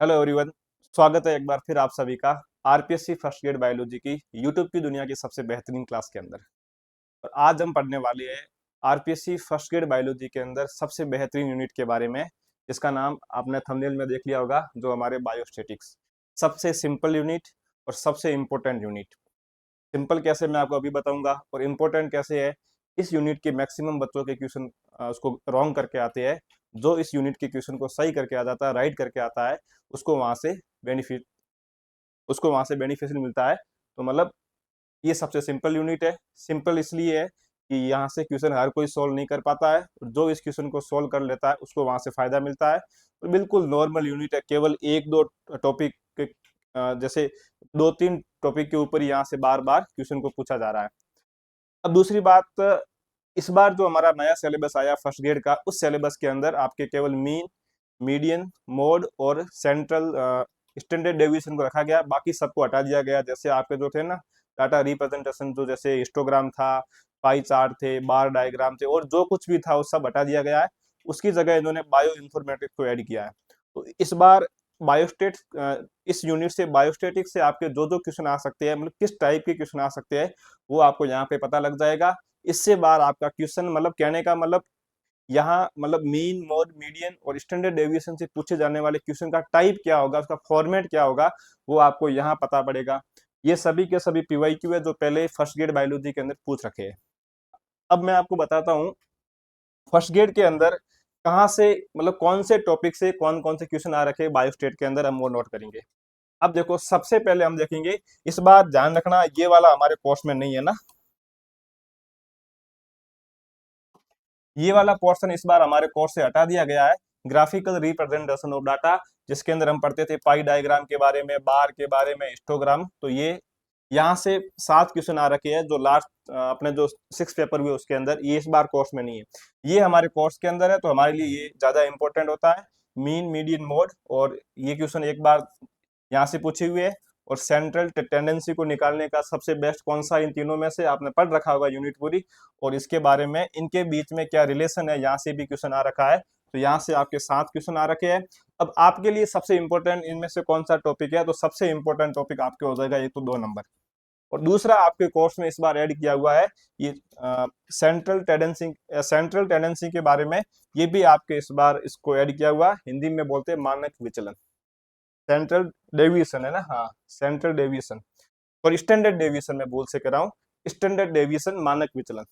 Hello everyone. स्वागत है एक बार फिर आप सभी का आरपीएससी फर्स्ट ग्रेड बायोलॉजी की यूट्यूब की दुनिया की सबसे बेहतरीन क्लास के अंदर। और आज हम पढ़ने वाले हैं आरपीएससी फर्स्ट ग्रेड बायोलॉजी के अंदर सबसे बेहतरीन यूनिट के बारे में, जिसका नाम आपने थंबनेल में देख लिया होगा, जो हमारे बायोस्टैटिक्स। सबसे सिंपल यूनिट और सबसे इम्पोर्टेंट यूनिट। सिंपल कैसे मैं आपको अभी बताऊंगा, और इम्पोर्टेंट कैसे है। इस यूनिट के मैक्सिमम बच्चों के क्वेश्चन उसको रॉन्ग करके आते हैं। जो इस यूनिट के क्वेश्चन को सही करके आ जाता है, राइट करके आता है, उसको वहां से बेनिफिट उसको वहां से बेनिफिशियल मिलता है। तो मतलब ये सबसे सिंपल यूनिट है। सिंपल इसलिए है कि यहाँ से क्वेश्चन हर कोई सोल्व नहीं कर पाता है, और जो इस क्वेश्चन को सोल्व कर लेता है उसको वहां से फायदा मिलता है। तो बिल्कुल नॉर्मल यूनिट है, केवल एक दो टॉपिक के जैसे दो तीन टॉपिक के ऊपर यहाँ से बार बार क्वेश्चन को पूछा जा रहा है। अब दूसरी बात, इस बार जो हमारा नया सिलेबस आया फर्स्ट ग्रेड का, उस सिलेबस के अंदर आपके केवल मीन, मीडियन, मोड और सेंट्रल स्टैंडर्ड डेविएशन को रखा गया, बाकी सबको हटा दिया गया। जैसे आपके जो थे ना डाटा रिप्रेजेंटेशन, जो जैसे हिस्टोग्राम था, पाई चार्ट थे, बार डायग्राम थे, और जो कुछ भी था वो सब हटा दिया गया है। उसकी जगह इन्होंने बायो इन्फॉर्मेटिक्स को ऐड किया है। तो इस बार बायोस्टेट इस यूनिट से बायोस्टेटिक्स से आपके जो जो क्वेश्चन आ सकते हैं, मतलब किस टाइप के क्वेश्चन आ सकते हैं, वो आपको यहाँ पे पता लग जाएगा। इससे बार आपका क्वेश्चन, मतलब कहने का मतलब यहाँ मतलब मीन, मोड, मीडियन और स्टैंडर्ड डेविएशन से पूछे जाने वाले क्वेश्चन का टाइप क्या होगा, उसका फॉर्मेट क्या होगा, वो आपको यहाँ पता पड़ेगा। ये सभी के सभी पीवाईक्यू है जो पहले फर्स्ट ग्रेड बायोलॉजी के अंदर पूछ रखे हैं। अब मैं आपको बताता हूँ फर्स्ट ग्रेड के अंदर कहाँ से, मतलब कौन से टॉपिक से कौन कौन से क्वेश्चन आ रखे हैं बायोस्टेट के अंदर, हम वो नोट करेंगे। अब देखो, सबसे पहले हम देखेंगे, इस बार ध्यान रखना ये वाला हमारे कोर्स में नहीं है ना, ये वाला पोर्शन इस बार हमारे कोर्स से हटा दिया गया है। ग्राफिकल रिप्रेजेंटेशन ऑफ डाटा, जिसके अंदर हम पढ़ते थे पाई डायग्राम के बारे में, बार के बारे में, हिस्टोग्राम। तो ये यहाँ से 7 क्वेश्चन आ रखे हैं, जो लास्ट अपने जो 6 पेपर हुए उसके अंदर, ये इस बार कोर्स में नहीं है। ये हमारे कोर्स के अंदर है, तो हमारे लिए ये ज्यादा इंपॉर्टेंट होता है। मीन, मीडियन, मोड, और ये क्वेश्चन एक बार यहाँ से पूछे हुए हैं। और सेंट्रल टेंडेंसी को निकालने का सबसे बेस्ट कौन सा, इन तीनों में से आपने पढ़ रखा होगा यूनिट पूरी, और इसके बारे में इनके बीच में क्या रिलेशन है, यहाँ से भी क्वेश्चन आ रखा है। तो यहाँ से आपके 7 क्वेश्चन आ रखे हैं। अब आपके लिए सबसे इंपॉर्टेंट इनमें से कौन सा टॉपिक है, तो सबसे इंपॉर्टेंट टॉपिक आपके हो जाएगा एक तो 2 नंबर। और दूसरा आपके कोर्स में इस बार ऐड किया हुआ है ये सेंट्रल टेंडेंसी के बारे में। ये भी आपके इस बार इसको ऐड किया हुआ है, हिंदी में बोलते हैं मानक विचलन। सेंट्रल डेविएशन है ना, हाँ, सेंट्रल डेविएशन। और स्टैंडर्ड डेविएशन में बोल से कर रहा हूँ, स्टैंडर्ड डेविएशन, मानक विचलन।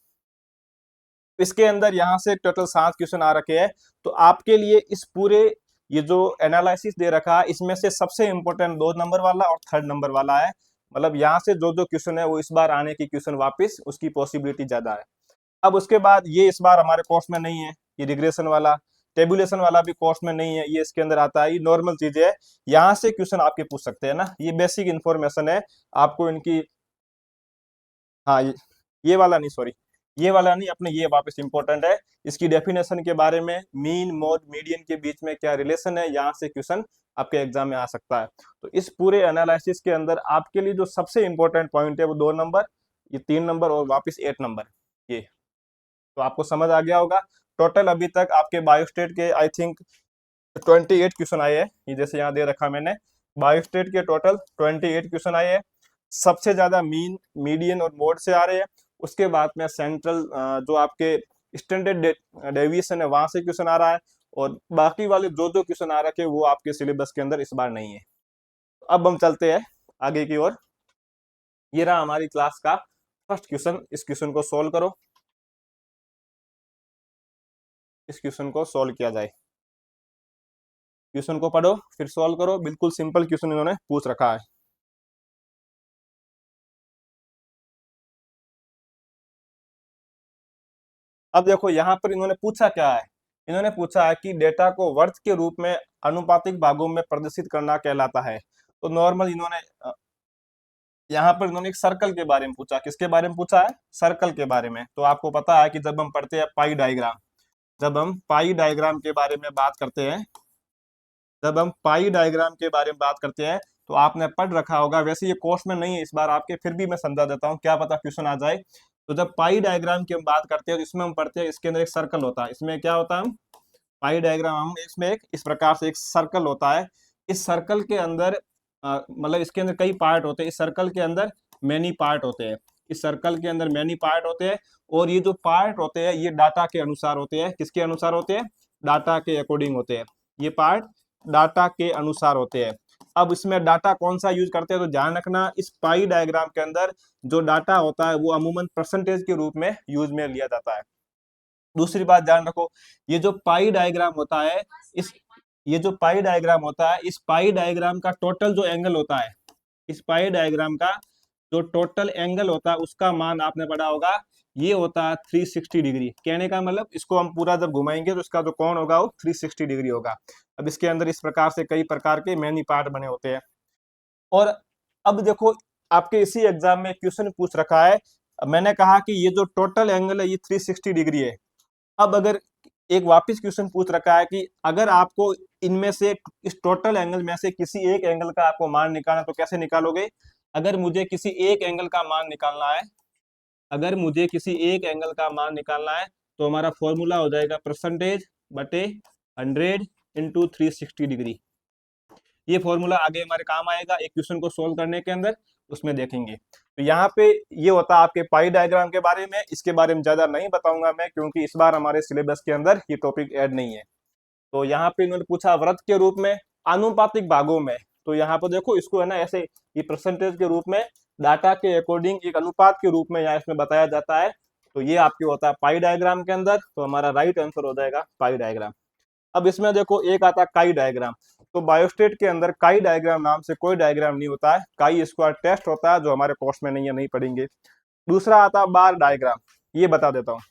इसके अंदर यहाँ से टोटल 7 क्वेश्चन आ रखे हैं। तो आपके लिए इस पूरे ये जो एनालिसिस दे रखा है, इसमें से सबसे इंपॉर्टेंट 2 नंबर वाला और 3rd नंबर वाला है। मतलब यहाँ से जो जो क्वेश्चन है वो इस बार आने की क्वेश्चन वापस, उसकी पॉसिबिलिटी ज्यादा है। अब उसके बाद ये इस बार हमारे कोर्स में नहीं है, ये रिग्रेशन वाला, टेबुलेशन वाला भी कोर्स में नहीं है, ये इसके अंदर आता है। ये नॉर्मल चीजें है, यहाँ से क्वेश्चन आपके पूछ सकते हैं ना, ये बेसिक इन्फॉर्मेशन है आपको इनकी। हाँ, ये वाला नहीं, सॉरी, ये वाला नहीं, अपने ये वापस इंपॉर्टेंट है। इसकी डेफिनेशन के बारे में, मीन, मोड, मीडियन के बीच में क्या रिलेशन है, यहाँ से क्वेश्चन आपके एग्जाम में आ सकता है। तो इस पूरे एनालिसिस के अंदर आपके लिए जो सबसे इंपॉर्टेंट पॉइंट है वो 2 नंबर, ये 3 नंबर और वापस 8 नंबर। ये तो आपको समझ आ गया होगा। टोटल अभी तक आपके बायोस्टेट के आई थिंक 28 क्वेश्चन आए हैं। ये जैसे यहाँ दे रखा मैंने, बायोस्टेट के टोटल 28 क्वेश्चन आए हैं। सबसे ज्यादा मीन, मीडियन और मोड से आ रहे हैं। उसके बाद में सेंट्रल जो आपके स्टैंडर्ड डेविएशन है, वहां से क्वेश्चन आ रहा है। और बाकी वाले जो जो क्वेश्चन आ रखे हैं वो आपके सिलेबस के अंदर इस बार नहीं है। अब हम चलते हैं आगे की ओर। ये रहा हमारी क्लास का फर्स्ट क्वेश्चन। इस क्वेश्चन को सोल्व करो, इस क्वेश्चन को सोल्व किया जाए। क्वेश्चन को पढ़ो फिर सोल्व करो, बिल्कुल सिंपल क्वेश्चन इन्होंने पूछ रखा है। अब देखो यहाँ पर इन्होंने पूछा क्या है। इन्होंने पूछा है कि डेटा को वर्थ के रूप में अनुपातिक भागों में प्रदर्शित करना कहलाता है। तो नॉर्मल इन्होंने यहाँ पर इन्होंने एक सर्कल के बारे में पूछा। किसके बारे में पूछा है? सर्कल के बारे में। तो आपको पता है कि जब हम पढ़ते हैं पाई डायग्राम, जब हम पाई डायग्राम के बारे में बात करते हैं, जब हम पाई डायग्राम के बारे में बात करते हैं, तो आपने पढ़ रखा होगा। वैसे ये कोर्स में नहीं है इस बार आपके, फिर भी मैं समझा देता हूँ, क्या पता क्वेश्चन आ जाए। तो जब पाई डायग्राम की हम बात करते हैं, तो इसमें हम पढ़ते हैं, इसके अंदर एक सर्कल होता है। इसमें क्या होता है, पाई डायग्राम हम इसमें एक इस प्रकार से एक सर्कल होता है। इस सर्कल के अंदर मतलब इसके अंदर कई पार्ट होते हैं, इस सर्कल के अंदर मैनी पार्ट होते हैं, इस सर्कल के अंदर मैनी पार्ट होते हैं, और ये जो पार्ट होते हैं ये डाटा के अनुसार होते हैं। किसके अनुसार होते हैं? डाटा के अकॉर्डिंग होते हैं। ये पार्ट डाटा के अनुसार होते हैं। अब इसमें डाटा कौन सा यूज करते हैं तो ध्यान रखना, इस पाई डायग्राम के अंदर जो डाटा होता है वो अमूमन परसेंटेज के रूप में यूज में लिया जाता है। दूसरी बात ध्यान रखो, ये जो पाई डायग्राम होता है, इस ये जो पाई डायग्राम होता है, इस पाई डायग्राम का टोटल जो एंगल होता है, इस पाई डायग्राम का जो टोटल एंगल होता है उसका मान आपने पढ़ा होगा, ये होता है 360 डिग्री। कहने का मतलब इसको हम पूरा जब घुमाएंगे तो इसका जो कोण होगा वो 360 डिग्री होगा। अब इसके अंदर इस प्रकार से कई प्रकार के मैनी पार्ट बने होते हैं। और अब देखो, आपके इसी एग्जाम में क्वेश्चन पूछ रखा है, मैंने कहा कि ये जो टोटल एंगल है ये 360 डिग्री है। अब अगर एक वापस क्वेश्चन पूछ रखा है कि अगर आपको इनमें से, इस टोटल एंगल में से किसी एक एंगल का आपको मान निकालना, तो कैसे निकालोगे? अगर मुझे किसी एक एंगल का मान निकालना है, अगर मुझे किसी एक एंगल का मान निकालना है तो हमारा फॉर्मूला हो जाएगा परसेंटेज बटे 100 इंटू 360 डिग्री। ये फॉर्मूला आगे हमारे काम आएगा एक क्वेश्चन को सोल्व करने के अंदर, उसमें देखेंगे। तो यहाँ पे ये होता है आपके पाई डायग्राम के बारे में। इसके बारे में ज्यादा नहीं बताऊंगा मैं, क्योंकि इस बार हमारे सिलेबस के अंदर ये टॉपिक ऐड नहीं है। तो यहाँ पे इन्होंने पूछा वृत्त के रूप में आनुपातिक भागों में, तो यहाँ पर देखो इसको है ना ऐसे, ये परसेंटेज के रूप में डाटा के अकॉर्डिंग एक अनुपात के रूप में यहाँ इसमें बताया जाता है। तो ये आपके होता है पाई डायग्राम के अंदर, तो हमारा राइट आंसर हो जाएगा पाई डायग्राम। अब इसमें देखो एक आता है काई डायग्राम। तो बायोस्टेट के अंदर काई डायग्राम नाम से कोई डायग्राम नहीं होता है, काई स्क्वायर टेस्ट होता है जो हमारे कोर्स में नहीं है, नहीं पढ़ेंगे। दूसरा आता है बार डायग्राम, ये बता देता हूँ।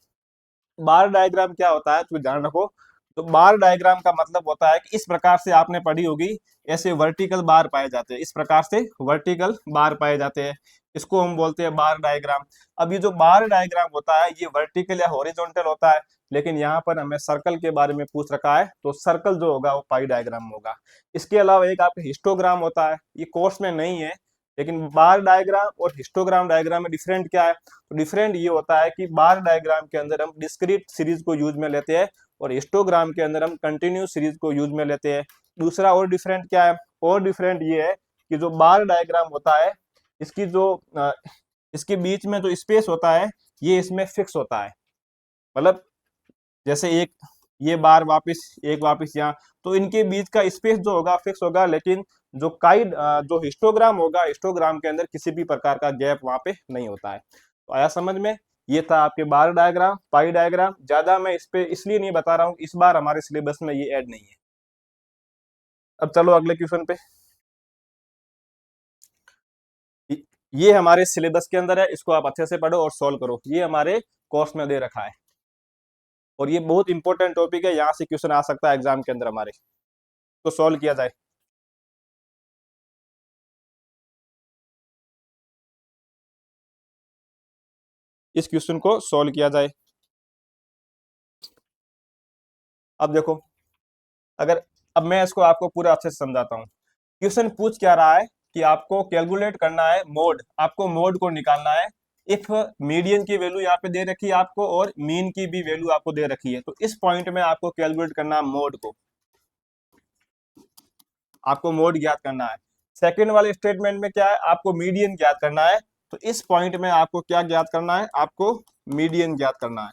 बार डायग्राम क्या होता है तो ध्यान रखो। तो बार डायग्राम का मतलब होता है कि इस प्रकार से आपने पढ़ी होगी, ऐसे वर्टिकल बार पाए जाते हैं, इस प्रकार से वर्टिकल बार पाए जाते हैं, इसको हम बोलते हैं बार डायग्राम। अब ये जो बार डायग्राम होता है ये वर्टिकल या हॉरिजॉन्टल होता है, लेकिन यहाँ पर हमें सर्कल के बारे में पूछ रखा है, तो सर्कल जो होगा वो पाई डायग्राम होगा। इसके अलावा एक आपका हिस्टोग्राम होता है, ये कोर्स में नहीं है, लेकिन बार डायग्राम और हिस्टोग्राम डायग्राम में डिफरेंट क्या है? तो डिफरेंट ये होता है कि बार डायग्राम के अंदर हम डिस्क्रीट सीरीज को यूज में लेते हैं, और हिस्टोग्राम के अंदर हम कंटिन्यूस सीरीज को यूज में लेते हैं। दूसरा और डिफरेंट क्या है? और डिफरेंट ये है कि जो बार डायग्राम होता है, इसकी जो इसके बीच में जो स्पेस होता है ये इसमें फिक्स होता है। मतलब जैसे एक ये बार वापस, एक वापस यहाँ, तो इनके बीच का स्पेस जो होगा फिक्स होगा, लेकिन जो जो हिस्टोग्राम होगा, हिस्टोग्राम के अंदर किसी भी प्रकार का गैप वहां पे नहीं होता है। तो आया समझ में? ये था आपके बार डायग्राम, पाई डायग्राम। ज्यादा मैं इस पे इसलिए नहीं बता रहा हूँ, इस बार हमारे सिलेबस में ये ऐड नहीं है। अब चलो अगले क्वेश्चन पे। ये हमारे सिलेबस के अंदर है, इसको आप अच्छे से पढ़ो और सॉल्व करो। ये हमारे कोर्स में दे रखा है, और ये बहुत इंपॉर्टेंट टॉपिक है, यहाँ से क्वेश्चन आ सकता है एग्जाम के अंदर हमारे। तो सॉल्व किया जाए। इस क्वेश्चन को सॉल्व किया जाए। अब देखो, अगर अब मैं इसको आपको पूरा अच्छे से समझाता हूँ। क्वेश्चन पूछ क्या रहा है कि आपको कैलकुलेट करना है मोड, आपको मोड को निकालना है। इफ मीडियन की वैल्यू यहाँ पे दे रखी है आपको, और मीन की भी वैल्यू आपको दे रखी है, तो इस पॉइंट में आपको कैलकुलेट करना है मोड को, आपको मोड ज्ञात करना है। सेकंड वाले स्टेटमेंट में क्या है? आपको मीडियन ज्ञात करना है। तो इस पॉइंट में आपको क्या ज्ञात करना है? आपको मीडियन ज्ञात करना है।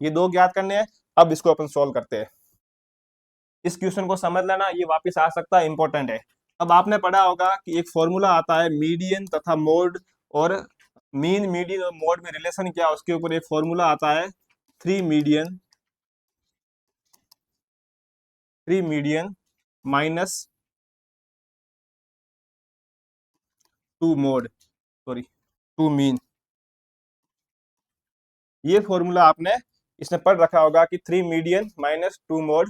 ये दो ज्ञात करने हैं। अब इसको अपन सोल्व करते हैं। इस क्वेश्चन को समझ लेना, ये वापस आ सकता है, इंपॉर्टेंट है। अब आपने पढ़ा होगा कि एक फॉर्मूला आता है मीडियन तथा मोड, और मीन, मीडियन और मोड में रिलेशन क्या है उसके ऊपर एक फॉर्मूला आता है, three median minus two mode, sorry two mean. ये फॉर्मूला आपने इसमें पढ़ रखा होगा कि three median minus two mode,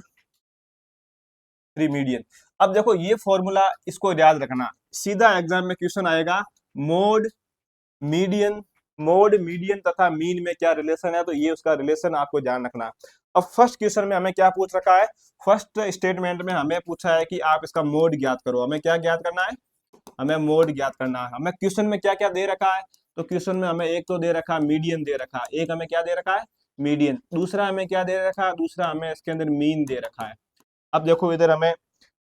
three median. अब देखो ये फॉर्मूला, इसको याद रखना, सीधा एग्जाम में क्वेश्चन आएगा मोड मीडियन, मोड मीडियन तथा मीन में क्या रिलेशन है, तो ये उसका रिलेशन आपको ध्यान रखना। अब फर्स्ट क्वेश्चन में हमें क्या पूछ रखा है? फर्स्ट स्टेटमेंट में हमें पूछा है कि आप इसका मोड ज्ञात करो। हमें क्या ज्ञात करना है? हमें मोड ज्ञात करना है। हमें क्वेश्चन में क्या क्या दे रखा है? तो क्वेश्चन में हमें एक तो दे रखा है मीडियन दे रखा है, एक हमें क्या दे रखा है? मीडियन। दूसरा हमें क्या दे रखा है? दूसरा हमें इसके अंदर मीन दे रखा है। अब देखो इधर हमें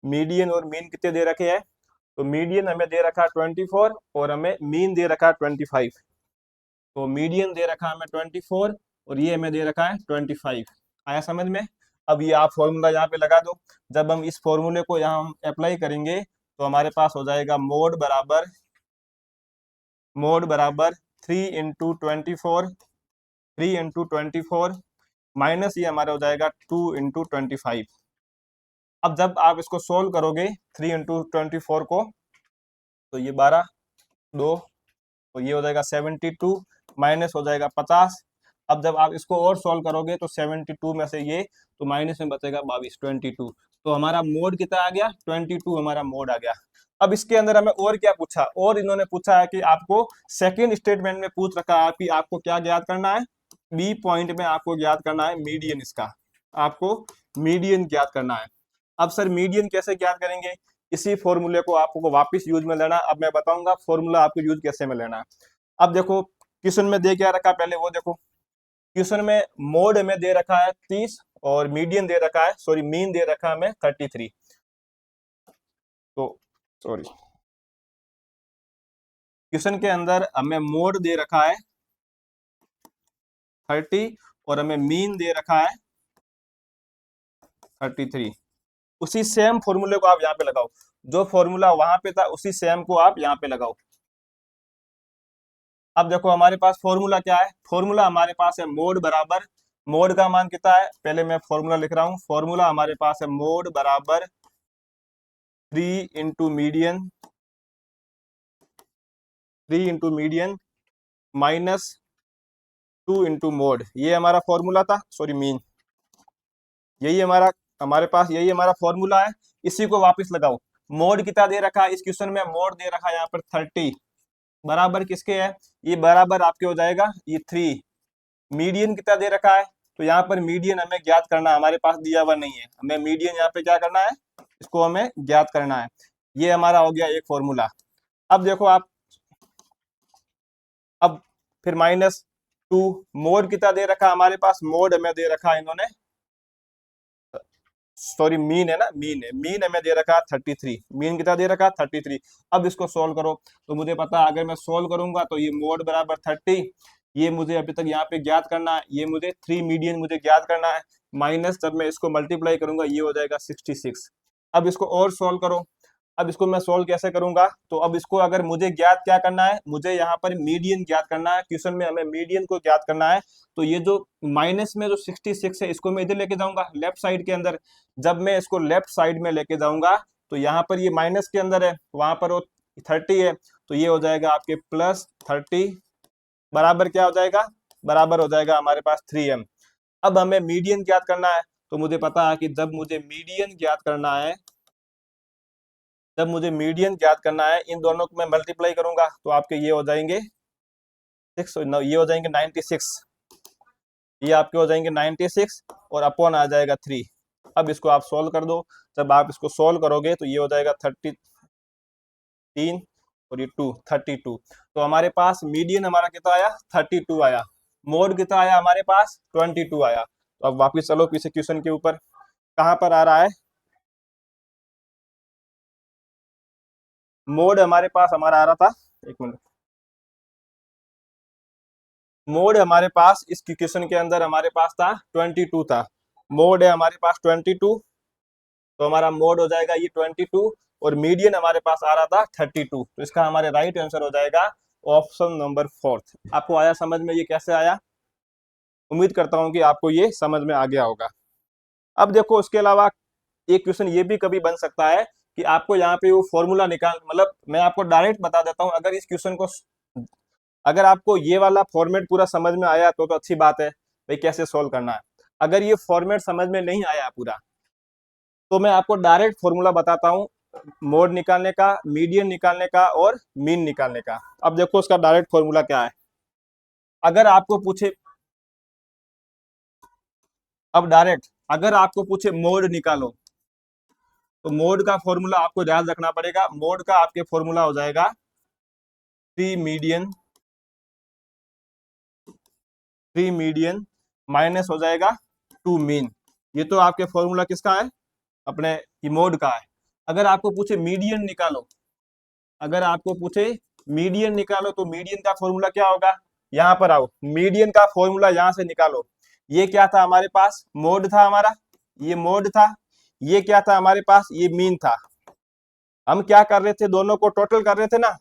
मीडियन और मीन कितने दे रखे हैं? तो मीडियन हमें दे रखा है 24 और हमें मीन दे रखा है 25। तो मीडियन दे रखा है हमें 24 और ये हमें दे रखा है 25। आया समझ में? अब ये आप फॉर्मूला यहाँ पे लगा दो। जब हम इस फॉर्मूले को यहाँ हम अप्लाई करेंगे तो हमारे पास हो जाएगा मोड बराबर 3 × 24, 3 × 24 माइनस ये हमारा हो जाएगा 2 × 25। अब जब आप इसको सोल्व करोगे 3 × 24 को, तो ये 12 2, तो ये हो जाएगा 72 माइनस हो जाएगा 50। अब जब आप इसको और सॉल्व करोगे तो 72 में से ये तो माइनस में बचेगा 22 तो हमारा मोड कितना आ गया? 22 हमारा मोड आ गया। अब इसके अंदर हमें और क्या पूछा? और इन्होंने पूछा है कि आपको सेकंड स्टेटमेंट में पूछ रखा है कि आपको क्या ज्ञात करना है? बी पॉइंट में आपको ज्ञात करना है मीडियन। इसका आपको मीडियन ज्ञात करना है। अब सर मीडियन कैसे ज्ञात करेंगे? इसी फॉर्मूले को आपको वापस यूज में लेना। अब मैं बताऊंगा फॉर्मूला आपको यूज कैसे में लेना है। अब देखो क्वेश्चन में दे क्या रखा, पहले वो देखो। क्वेश्चन में मोड में दे रखा है 30 और मीडियन दे रखा है, सॉरी मीन दे रखा है हमें 33। तो सॉरी, क्वेश्चन के अंदर हमें मोड दे रखा है 30 और हमें मीन दे रखा है 33। उसी सेम फॉर्मूले को आप यहाँ पे लगाओ। जो फॉर्मूला वहां पे था उसी सेम को आप यहाँ पे लगाओ। अब देखो हमारे पास फॉर्मूला क्या है? फॉर्मूला हमारे पास है मोड बराबर, मोड का मान कितना है? पहले मैं फॉर्मूला लिख रहा हूँ। फॉर्मूला हमारे पास है मोड बराबर 3 × मीडियन माइनस 2 × मोड। ये हमारा फॉर्मूला था, सॉरी मीन। यही हमारे पास यही हमारा फॉर्मूला है। इसी को वापस लगाओ। मोड कितना दे रखा है इस क्वेश्चन में? मोड दे रखा है यहाँ पर 30, बराबर किसके है? ये बराबर आपके हो जाएगा ये 3। मीडियन कितना दे रखा है? तो यहाँ पर मीडियन हमें ज्ञात करना है, हमारे पास दिया हुआ नहीं है। हमें मीडियन यहाँ पे क्या करना है? इसको हमें ज्ञात करना है। ये हमारा हो गया एक फॉर्मूला। अब देखो आप, अब फिर -2 मोड कितना दे रखा है हमारे पास? मोड हमें दे रखा है इन्होंने, सॉरी मीन है ना, मीन है। मीन हमें दे रखा है 33। मीन कितना दे रखा है? 33। अब इसको सोल्व करो तो मुझे पता है, अगर मैं सोल्व करूंगा तो ये मोड बराबर 30, ये मुझे अभी तक यहाँ पे ज्ञात करना है, ये मुझे 3 मीडियन मुझे ज्ञात करना है, माइनस जब मैं इसको मल्टीप्लाई करूंगा ये हो जाएगा 66। अब इसको और सोल्व करो। अब इसको मैं सोल्व कैसे करूंगा? तो अब इसको अगर मुझे ज्ञात क्या करना है, मुझे यहाँ पर मीडियन ज्ञात करना है। क्वेश्चन में हमें मीडियन को ज्ञात करना है। तो ये जो माइनस में जो 66 है इसको मैं इधर लेके जाऊंगा लेफ्ट साइड के अंदर। जब मैं इसको लेफ्ट साइड में लेके जाऊंगा तो यहाँ पर ये माइनस के अंदर है, वहां पर वो 30 है, तो ये हो जाएगा आपके +30 बराबर क्या हो जाएगा? बराबर हो जाएगा हमारे पास 3m। अब हमें मीडियन ज्ञात करना है। तो मुझे पता है कि जब मुझे मीडियन ज्ञात करना है, जब मुझे मीडियन ज्ञात करना है, इन दोनों को मैं मल्टीप्लाई करूंगा तो आपके ये हो जाएंगे 6, ये हो जाएंगे 96, ये आपके हो जाएंगे 96 और अपॉन आ जाएगा 3। अब इसको आप सोल्व कर दो। जब आप इसको सोल्व करोगे तो ये हो जाएगा 33 और ये 32। तो हमारे पास मीडियन हमारा कितना आया? 32 आया। मोड कितना आया हमारे पास? 22 आया। तो अब वापिस चलो पीछे क्वेश्चन के ऊपर, कहाँ पर आ रहा है मोड? हमारे पास हमारा आ रहा था, एक मिनट, मोड हमारे पास इस क्वेश्चन के अंदर हमारे पास था 22 था। मोड है हमारे पास 22, तो हमारा मोड हो जाएगा ये 22 और मीडियन हमारे पास आ रहा था 32। तो इसका हमारे राइट आंसर हो जाएगा ऑप्शन नंबर 4। आपको आया समझ में ये कैसे आया? उम्मीद करता हूं कि आपको ये समझ में आ गया होगा। अब देखो उसके अलावा एक क्वेश्चन ये भी कभी बन सकता है कि आपको यहाँ पे वो फॉर्मूला निकाल, मतलब मैं आपको डायरेक्ट बता देता हूँ, अगर इस क्वेश्चन को, अगर आपको ये वाला फॉर्मेट पूरा समझ में आया तो अच्छी बात है भाई, कैसे सोल्व करना है। अगर ये फॉर्मेट समझ में नहीं आया पूरा तो मैं आपको डायरेक्ट फॉर्मूला बताता हूँ मोड निकालने का, मीडियन निकालने का और मीन निकालने का। अब देखो उसका डायरेक्ट फॉर्मूला क्या है। अगर आपको पूछे, अब डायरेक्ट अगर आपको पूछे मोड निकालो, तो मोड का फॉर्मूला आपको ध्यान रखना पड़ेगा। मोड का आपके फॉर्मूला हो जाएगा 3 मीडियन माइनस हो जाएगा 2 मीन। ये तो आपके फॉर्मूला किसका है? अपने मोड का है। अगर आपको पूछे मीडियन निकालो, अगर आपको पूछे मीडियन निकालो, तो मीडियन का फॉर्मूला क्या होगा? यहाँ पर आओ, मीडियन का फॉर्मूला यहां से निकालो। ये क्या था हमारे पास? मोड था हमारा, ये मोड था। ये क्या था हमारे पास? ये मीन था। हम क्या कर रहे थे? दोनों को टोटल कर रहे थे ना,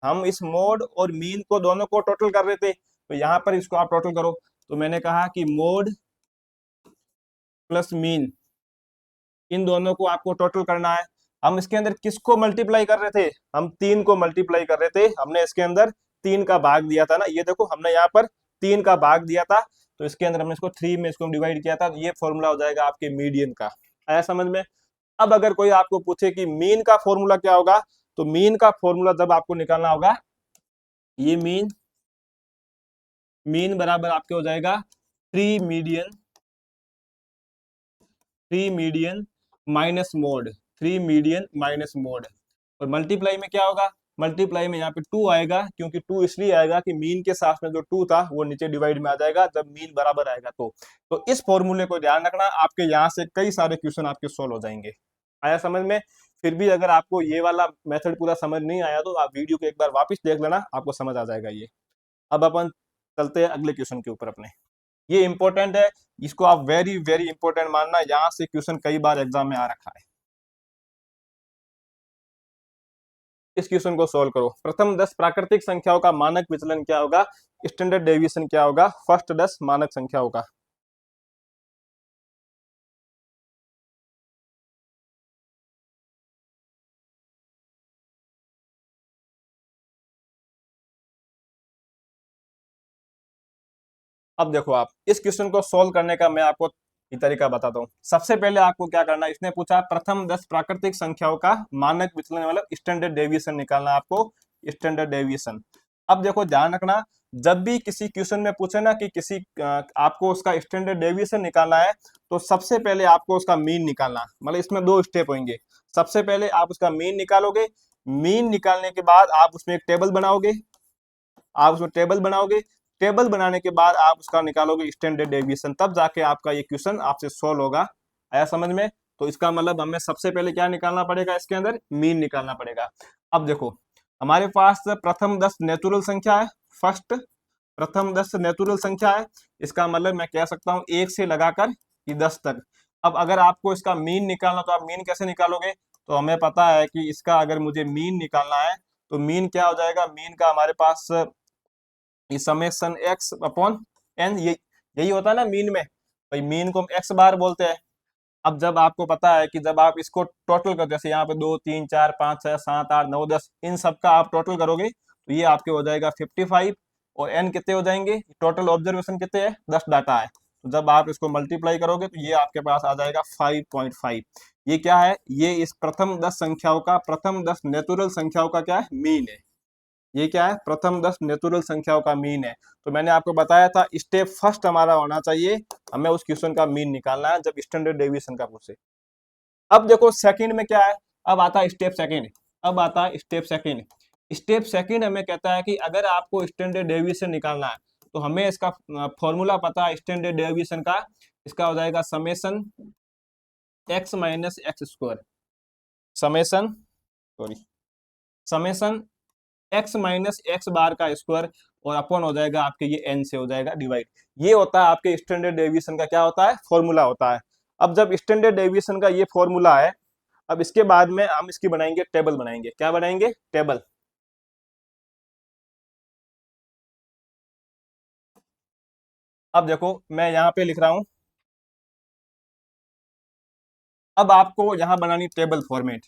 हम इस मोड और मीन को दोनों को टोटल कर रहे थे। तो यहाँ पर इसको आप टोटल करो। तो मैंने कहा कि मोड प्लस मीन, इन दोनों को आपको टोटल करना है। हम इसके अंदर किसको मल्टीप्लाई कर रहे थे? हम 3 को मल्टीप्लाई कर रहे थे। हमने इसके अंदर 3 का भाग दिया था ना, ये देखो हमने यहाँ पर 3 का भाग दिया था, तो इसके अंदर हमने इसको 3 में इसको डिवाइड किया था। तो ये फॉर्मूला हो जाएगा आपके मीडियन का। आया समझ में? अब अगर कोई आपको पूछे कि मीन का फॉर्मूला क्या होगा, तो मीन का फॉर्मूला जब आपको निकालना होगा, ये मीन बराबर आपके हो जाएगा 3 median, 3 median minus mode, 3 median minus mode. और मल्टीप्लाई में क्या होगा? मल्टीप्लाई में यहाँ पे 2 आएगा, क्योंकि 2 इसलिए आएगा कि मीन के साथ में जो 2 था वो नीचे डिवाइड में आ जाएगा जब मीन बराबर आएगा। तो इस फॉर्मूले को ध्यान रखना, आपके यहाँ से कई सारे क्वेश्चन आपके सोल्व हो जाएंगे। आया समझ में? फिर भी अगर आपको ये वाला मेथड पूरा समझ नहीं आया, तो आप वीडियो को एक बार वापस देख लेना, आपको समझ आ जाएगा ये। अब अपन चलते हैं अगले क्वेश्चन के ऊपर अपने। ये इंपॉर्टेंट है, इसको आप वेरी वेरी इंपॉर्टेंट मानना, यहाँ से क्वेश्चन कई बार एग्जाम में आ रखा है। इस क्वेश्चन को सोल्व करो। प्रथम 10 प्राकृतिक संख्याओं का मानक विचलन क्या होगा? स्टैंडर्ड डेविएशन क्या होगा? फर्स्ट 10 मानक संख्याओं का। अब देखो, आप इस क्वेश्चन को सोल्व करने का मैं आपको ये तरीका बताता हूँ। सबसे पहले आपको क्या करना है, इसने पूछा प्रथम 10 प्राकृतिक संख्याओं का मानक विचलन, मतलब स्टैंडर्ड डेविएशन निकालना आपको, स्टैंडर्ड डेविएशन। अब देखो ध्यान रखना, जब भी किसी क्वेश्चन में पूछे ना कि आपको उसका स्टैंडर्ड डेविएशन निकालना है, तो सबसे पहले आपको उसका मीन निकालना, मतलब इसमें 2 स्टेप होंगे। सबसे पहले आप उसका मीन निकालोगे, मीन निकालने के बाद आप उसमें एक टेबल बनाओगे, आप उसमें टेबल बनाओगे, टेबल बनाने के बाद आप उसका निकालोगे स्टैंडर्ड डेविएशन, तब जाके आपका ये क्वेश्चन आपसे सोल्व होगा। आया समझ में? तो इसका मतलब हमें सबसे पहले क्या निकालना पड़ेगा? इसके अंदर मीन निकालना पड़ेगा। अब देखो, हमारे पास प्रथम 10 नेचुरल संख्या है, फर्स्ट प्रथम 10 नेचुरल संख्या है। इसका मतलब मैं कह सकता हूँ 1 से लगाकर 10 तक। अब अगर आपको इसका मीन निकालना, तो आप मीन कैसे निकालोगे? तो हमें पता है कि इसका अगर मुझे मीन निकालना है, तो मीन क्या हो जाएगा? मीन का हमारे पास समेशन एक्स अपॉन एन, यही होता है ना मीन में। भाई मीन को हम एक्स बार बोलते हैं। अब जब आपको पता है कि जब आप इसको टोटल कर, जैसे यहाँ पे 2 3 4 5 6 7 8 9 10, इन सब का आप टोटल करोगे, तो ये आपके हो जाएगा 55। और एन कितने हो जाएंगे? टोटल ऑब्जर्वेशन कितने हैं? 10 डाटा है। तो जब आप इसको मल्टीप्लाई करोगे, तो ये आपके पास आ जाएगा 5.5। ये क्या है? ये इस प्रथम 10 संख्याओं का, प्रथम 10 नेचुरल संख्याओं का क्या है? मीन है। ये क्या है? प्रथम 10 नेचुरल संख्याओं का मीन है। तो मैंने आपको बताया था स्टेप फर्स्ट हमारा होना चाहिए, हमें उस क्वेश्चन का मीन निकालना है जब स्टैंडर्ड डेविएशन का पूछे। अब देखो सेकंड में क्या है, अब आता है स्टेप सेकंड। अब आता है स्टेप सेकंड। स्टेप सेकंड हमें कहता है कि अगर आपको स्टैंडर्ड डेविएशन निकालना है, तो हमें इसका फॉर्मूला पता है स्टैंडर्ड डेविएशन का। इसका हो जाएगा summation X minus X square, summation sorry summation X minus X bar का स्क्वायर, और अपन हो जाएगा आपके ये एन से हो जाएगा डिवाइड। ये होता है आपके स्टैंडर्ड डेविएशन का क्या होता है? फॉर्मूला होता है। अब जब स्टैंडर्ड डेविएशन का ये फॉर्मूला है, अब इसके बाद में हम इसकी बनाएंगे टेबल, बनाएंगे क्या बनाएंगे? टेबल। अब देखो मैं यहाँ पे लिख रहा हूं, अब आपको यहाँ बनानी टेबल फॉर्मेट,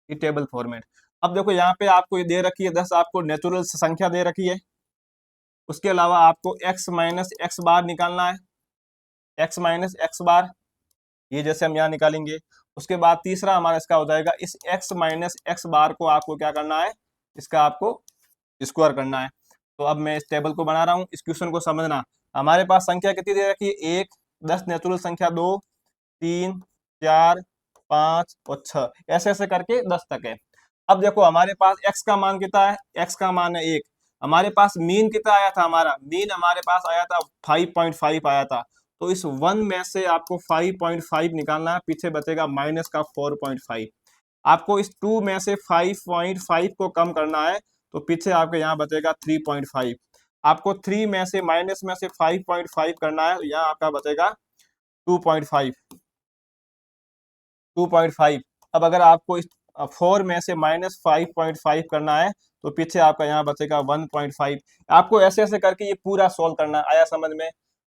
ये टेबल फॉर्मेट। अब देखो यहाँ पे आपको ये दे रखी है 10, आपको नेचुरल संख्या दे रखी है। उसके अलावा आपको एक्स माइनस एक्स बार निकालना है, एक्स माइनस एक्स बार, ये जैसे हम यहाँ निकालेंगे। उसके बाद तीसरा हमारा इसका हो जाएगा, इस x माइनस एक्स बार को आपको क्या करना है? इसका आपको स्क्वायर करना है। तो अब मैं इस टेबल को बना रहा हूँ, इस क्वेश्चन को समझना। हमारे पास संख्या कितनी दे रखी है? 1, 10 नेचुरल संख्या 2 3 4 5 और 6, ऐसे ऐसे करके 10 तक है। अब देखो हमारे पास x का मान कितना है? x का मान है 1। हमारे पास मीन कितना आया था? हमारा मीन हमारे पास आया था 5.5 आया था। तो इस 1 में से आपको 5.5 निकालना है, पीछे बचेगा माइनस का 4.5। आपको इस 2 में से 5.5 को कम करना है, तो पीछे आपके यहाँ बचेगा 3.5। आपको 3 में से माइनस में से 5.5 करना है, तो यहाँ आपका बचेगा 2.5। 2.5। अब अगर आपको इस 4 में से माइनस 5.5 करना है, तो पीछे आपका यहाँ बचेगा 1.5। आपको ऐसे ऐसे करके ये पूरा सोल्व करना है। आया समझ में?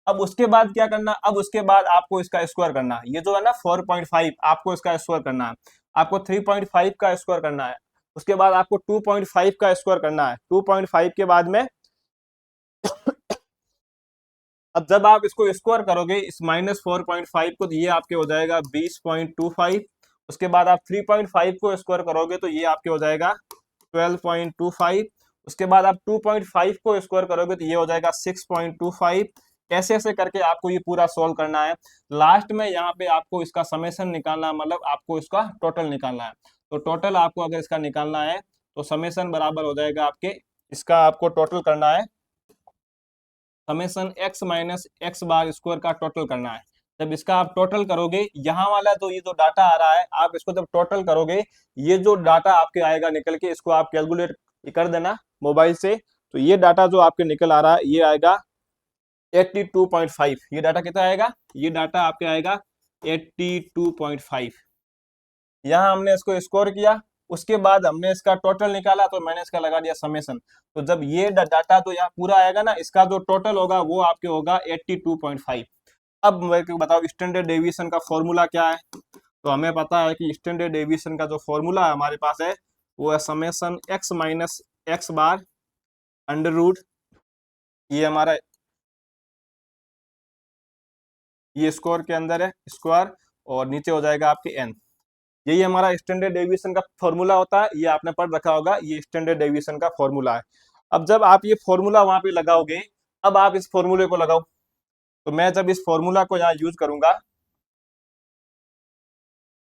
अब उसके बाद क्या करना, अब उसके बाद आपको इसका स्क्वायर करना है। ये जो है ना 4.5, आपको इसका स्क्वायर करना है। आपको 3.5 का स्क्वायर करना है। उसके बाद आपको 2.5 का स्क्वायर करना है। 2.5 के बाद में अब जब आप इसको स्क्वायर करोगे इस माइनस 4.5 को, तो ये आपके हो जाएगा 20.25। उसके बाद आप 3.5 को स्क्वायर करोगे तो ये आपके हो जाएगा 12.25। उसके बाद आप 2.5 को स्क्वायर करोगे तो ये हो जाएगा 6.25। ऐसे ऐसे करके आपको ये पूरा सोल्व करना है। लास्ट में यहाँ पे आपको इसका समेशन निकालना है, मतलब आपको इसका टोटल निकालना है। तो टोटल आपको अगर इसका निकालना है तो समेशन बराबर हो जाएगा आपके, इसका आपको टोटल करना है, summation X minus X bar square का टोटल करना है। जब इसका आप टोटल करोगे, यहाँ वाला तो ये जो डाटा आ रहा है, आप इसको जब टोटल करोगे, ये जो डाटा आपके आएगा निकल के, इसको आप कैलकुलेट कर देना मोबाइल से। तो ये डाटा जो आपके निकल आ रहा है, ये आएगा 82.5। ये डाटा कितना आएगा? ये डाटा आपके आएगा 82.5। यहाँ हमने इसको स्कोर किया, उसके बाद हमने इसका टोटल निकाला, तो मैंने इसका लगा दिया समेशन। तो जब ये डाटा तो यहाँ पूरा आएगा ना, इसका जो टोटल होगा वो आपके होगा 82.5। अब मेरे को बताओ स्टैंडर्ड डेविएशन का फॉर्मूला क्या है। तो हमें पता है कि स्टैंडर्ड डेविएशन का जो फॉर्मूला हमारे पास है वो है समेशन एक्स माइनस एक्स बार अंडर रूट, ये हमारा ये स्क्वायर के अंदर है स्क्वायर, और नीचे हो जाएगा आपके एन। यही हमारा स्टैंडर्ड डेविएशन का फॉर्मूला होता है, ये आपने पढ़ रखा होगा, ये स्टैंडर्ड डेविएशन का फॉर्मूला है। अब जब आप ये फॉर्मूला वहां पे लगाओगे, अब आप इस फॉर्मूले को लगाओ। तो मैं जब इस फॉर्मूला को यहाँ यूज करूंगा,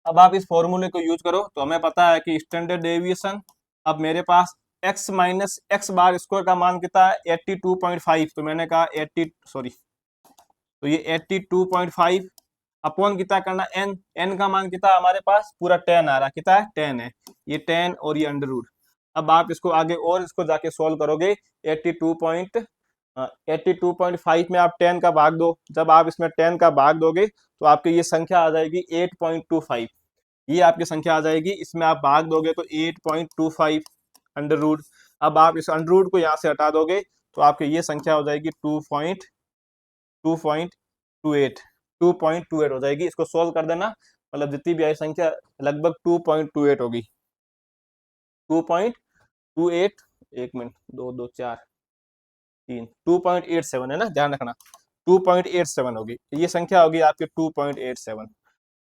अब आप इस फॉर्मूले को यूज करो, तो हमें पता है कि स्टैंडर्ड डेविएशन, अब मेरे पास x minus X bar square का मान कितना है 82.5। तो मैंने कहा 80 सॉरी, तो ये 82.5 अपॉन कितना करना n, n का मान कितना हमारे पास पूरा 10 आ रहा, कितना है 10 है, ये 10 और ये अंडर रूट। अब आप इसको आगे और इसको जाके सोल्व करोगे 82.5 में आप 10 का भाग दो। जब आप इसमें 10 का भाग दोगे तो आपकी ये संख्या आ जाएगी 8.25। ये आपकी संख्या आ जाएगी, इसमें आप भाग दोगे तो 8.25 अंडर रूट। अब आप इस अंडर रूट को यहाँ से हटा दोगे तो आपकी ये संख्या हो जाएगी 2.28 हो जाएगी। इसको सोल्व कर देना, मतलब जितनी भी आई संख्या लगभग 2.28 होगी। 2.28, एक मिनट, 2 2 4 3, 2.87 है ना, ध्यान रखना 2.87 होगी, ये संख्या होगी आपकी 2.87।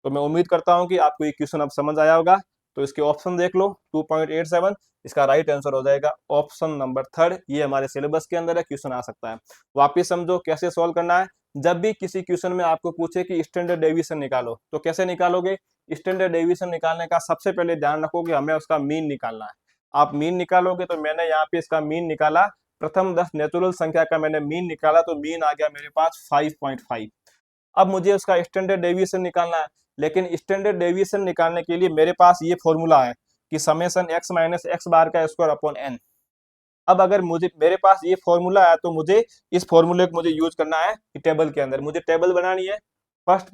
तो मैं उम्मीद करता हूं कि आपको ये क्वेश्चन अब समझ आया होगा। तो इसके ऑप्शन देख लो, 2.87, इसका राइट आंसर हो जाएगा ऑप्शन नंबर थर्ड। ये हमारे सिलेबस के अंदर है, क्वेश्चन आ सकता है। वापिस समझो कैसे सॉल्व करना है। जब भी किसी क्वेश्चन में आपको पूछे कि स्टैंडर्ड डेविएशन निकालो, तो कैसे निकालोगे? स्टैंडर्ड डेविएशन निकालने का सबसे पहले ध्यान रखो कि हमें उसका मीन निकालना है। आप मीन निकालोगे, तो मैंने यहाँ पे इसका मीन निकाला, प्रथम 10 नेचुरल संख्या का मैंने मीन निकाला, तो मीन आ गया मेरे पास 5.5। अब मुझे उसका स्टैंडर्ड डेविएशन निकालना है, लेकिन स्टैंडर्ड डेविएशन निकालने के लिए मेरे पास ये फॉर्मूला है कि summation X minus X bar का स्क्वायर अपॉन एन। अब अगर मुझे मेरे पास ये फॉर्मूला है, तो मुझे इस फॉर्मूले को मुझे यूज करना है टेबल के अंदर। मुझे टेबल बनानी है। फर्स्ट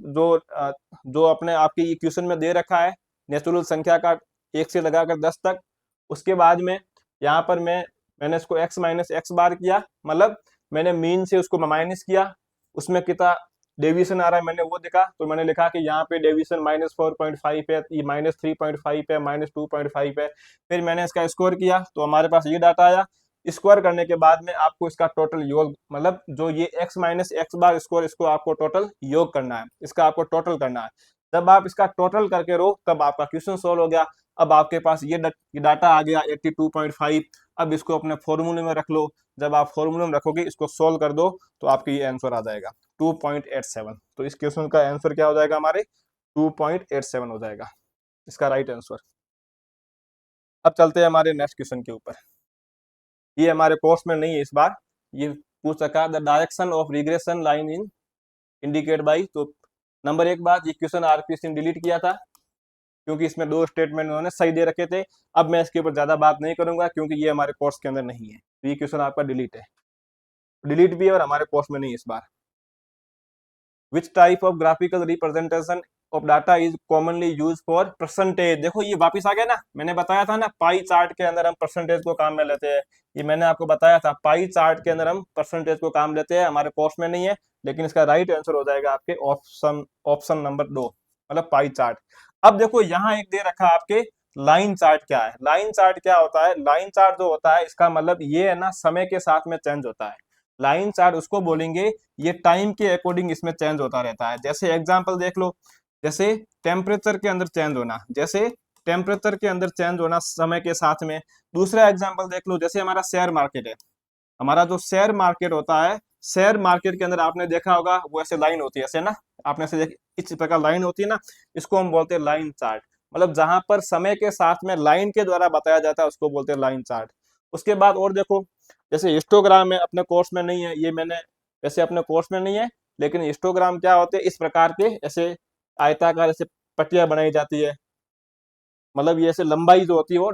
जो अपने आपके इक्वेशन में दे रखा है नेचुरल संख्या का 1 से लगाकर 10 तक। उसके बाद में यहाँ पर मैंने इसको x माइनस एक्स बार किया, मतलब मैंने मीन से उसको माइनस किया, उसमें कितना डेविएशन आ रहा है मैंने वो देखा। तो मैंने लिखा कि यहाँ पे डेविएशन -4.5 है, ये -3.5 है, -2.5 है। फिर मैंने इसका स्क्वायर किया, तो हमारे पास ये डाटा आया। स्क्वायर करने के बाद में आपको इसका टोटल योग, मतलब जो ये x minus X bar square, इसको आपको टोटल योग करना है, इसका आपको टोटल करना है। जब आप इसका टोटल करके रो, तब आपका क्वेश्चन सोल्व हो गया। अब आपके पास ये डाटा आ गया 82.5। अब इसको अपने फॉर्मूले में रख लो। जब आप फॉर्मूले में रखोगे, इसको सोल्व कर दो, तो आपके ये आंसर आ जाएगा 2.87। तो इस क्वेश्चन का आंसर क्या हो जाएगा हमारे? 2.87 हो जाएगा इसका राइट आंसर। अब चलते हैं हमारे नेक्स्ट क्वेश्चन के ऊपर। ये हमारे कोर्स में नहीं है इस बार। ये पूछ सका the direction of regression line in indicate by. तो नंबर एक बात, ये क्वेश्चन आरपीएससी ने डिलीट किया था क्योंकि इसमें 2 स्टेटमेंट उन्होंने सही दे रखे थे। अब मैं इसके ऊपर ज्यादा बात नहीं करूंगा क्योंकि ये हमारे कोर्स के अंदर नहीं है, तो ये क्वेश्चन आपका डिलीट है, डिलीट भी है और हमारे कोर्स में नहीं है इस बार। Which type of graphical representation of data is commonly use for percentage. देखो ये वापिस आ गया ना, मैंने बताया था ना पाई चार्ट के अंदर हम परसेंटेज को काम में लेते हैं, ये मैंने आपको बताया था पाई चार्ट के अंदर हम परसेंटेज को काम लेते हैं, हमारे कोर्स में नहीं है, लेकिन इसका राइट आंसर हो जाएगा आपके ऑप्शन ऑप्शन नंबर 2, मतलब पाई चार्ट। अब देखो यहाँ एक दे रखा आपके लाइन चार्ट। क्या है लाइन चार्ट? क्या होता है लाइन चार्ट? जो होता है इसका मतलब ये है ना, समय के साथ में चेंज होता है। लाइन चार्ट उसको बोलेंगे ये टाइम के अकॉर्डिंग इसमें चेंज होता रहता है। जैसे एग्जांपल देख लो, जैसे टेम्परेचर के अंदर चेंज होना, जैसे टेम्परेचर के अंदर चेंज होना समय के साथ में। दूसरा एग्जांपल देख लो, जैसे हमारा शेयर मार्केट है, हमारा जो शेयर मार्केट होता है, शेयर मार्केट के अंदर आपने देखा होगा वो ऐसे लाइन होती है, ऐसे ना, आपने ऐसे इस प्रकार लाइन होती है ना, इसको हम बोलते हैं लाइन चार्ट। मतलब जहां पर समय के साथ में लाइन के द्वारा बताया जाता है उसको बोलते हैं लाइन चार्ट। उसके बाद और देखो, जैसे हिस्टोग्राम है, अपने कोर्स में नहीं है ये, मैंने वैसे अपने कोर्स में नहीं है, लेकिन हिस्टोग्राम क्या होते हैं, इस प्रकार के ऐसे आयताकार ऐसे पट्टियां बनाई जाती है। मतलब ये ऐसे लंबाई जो होती है वो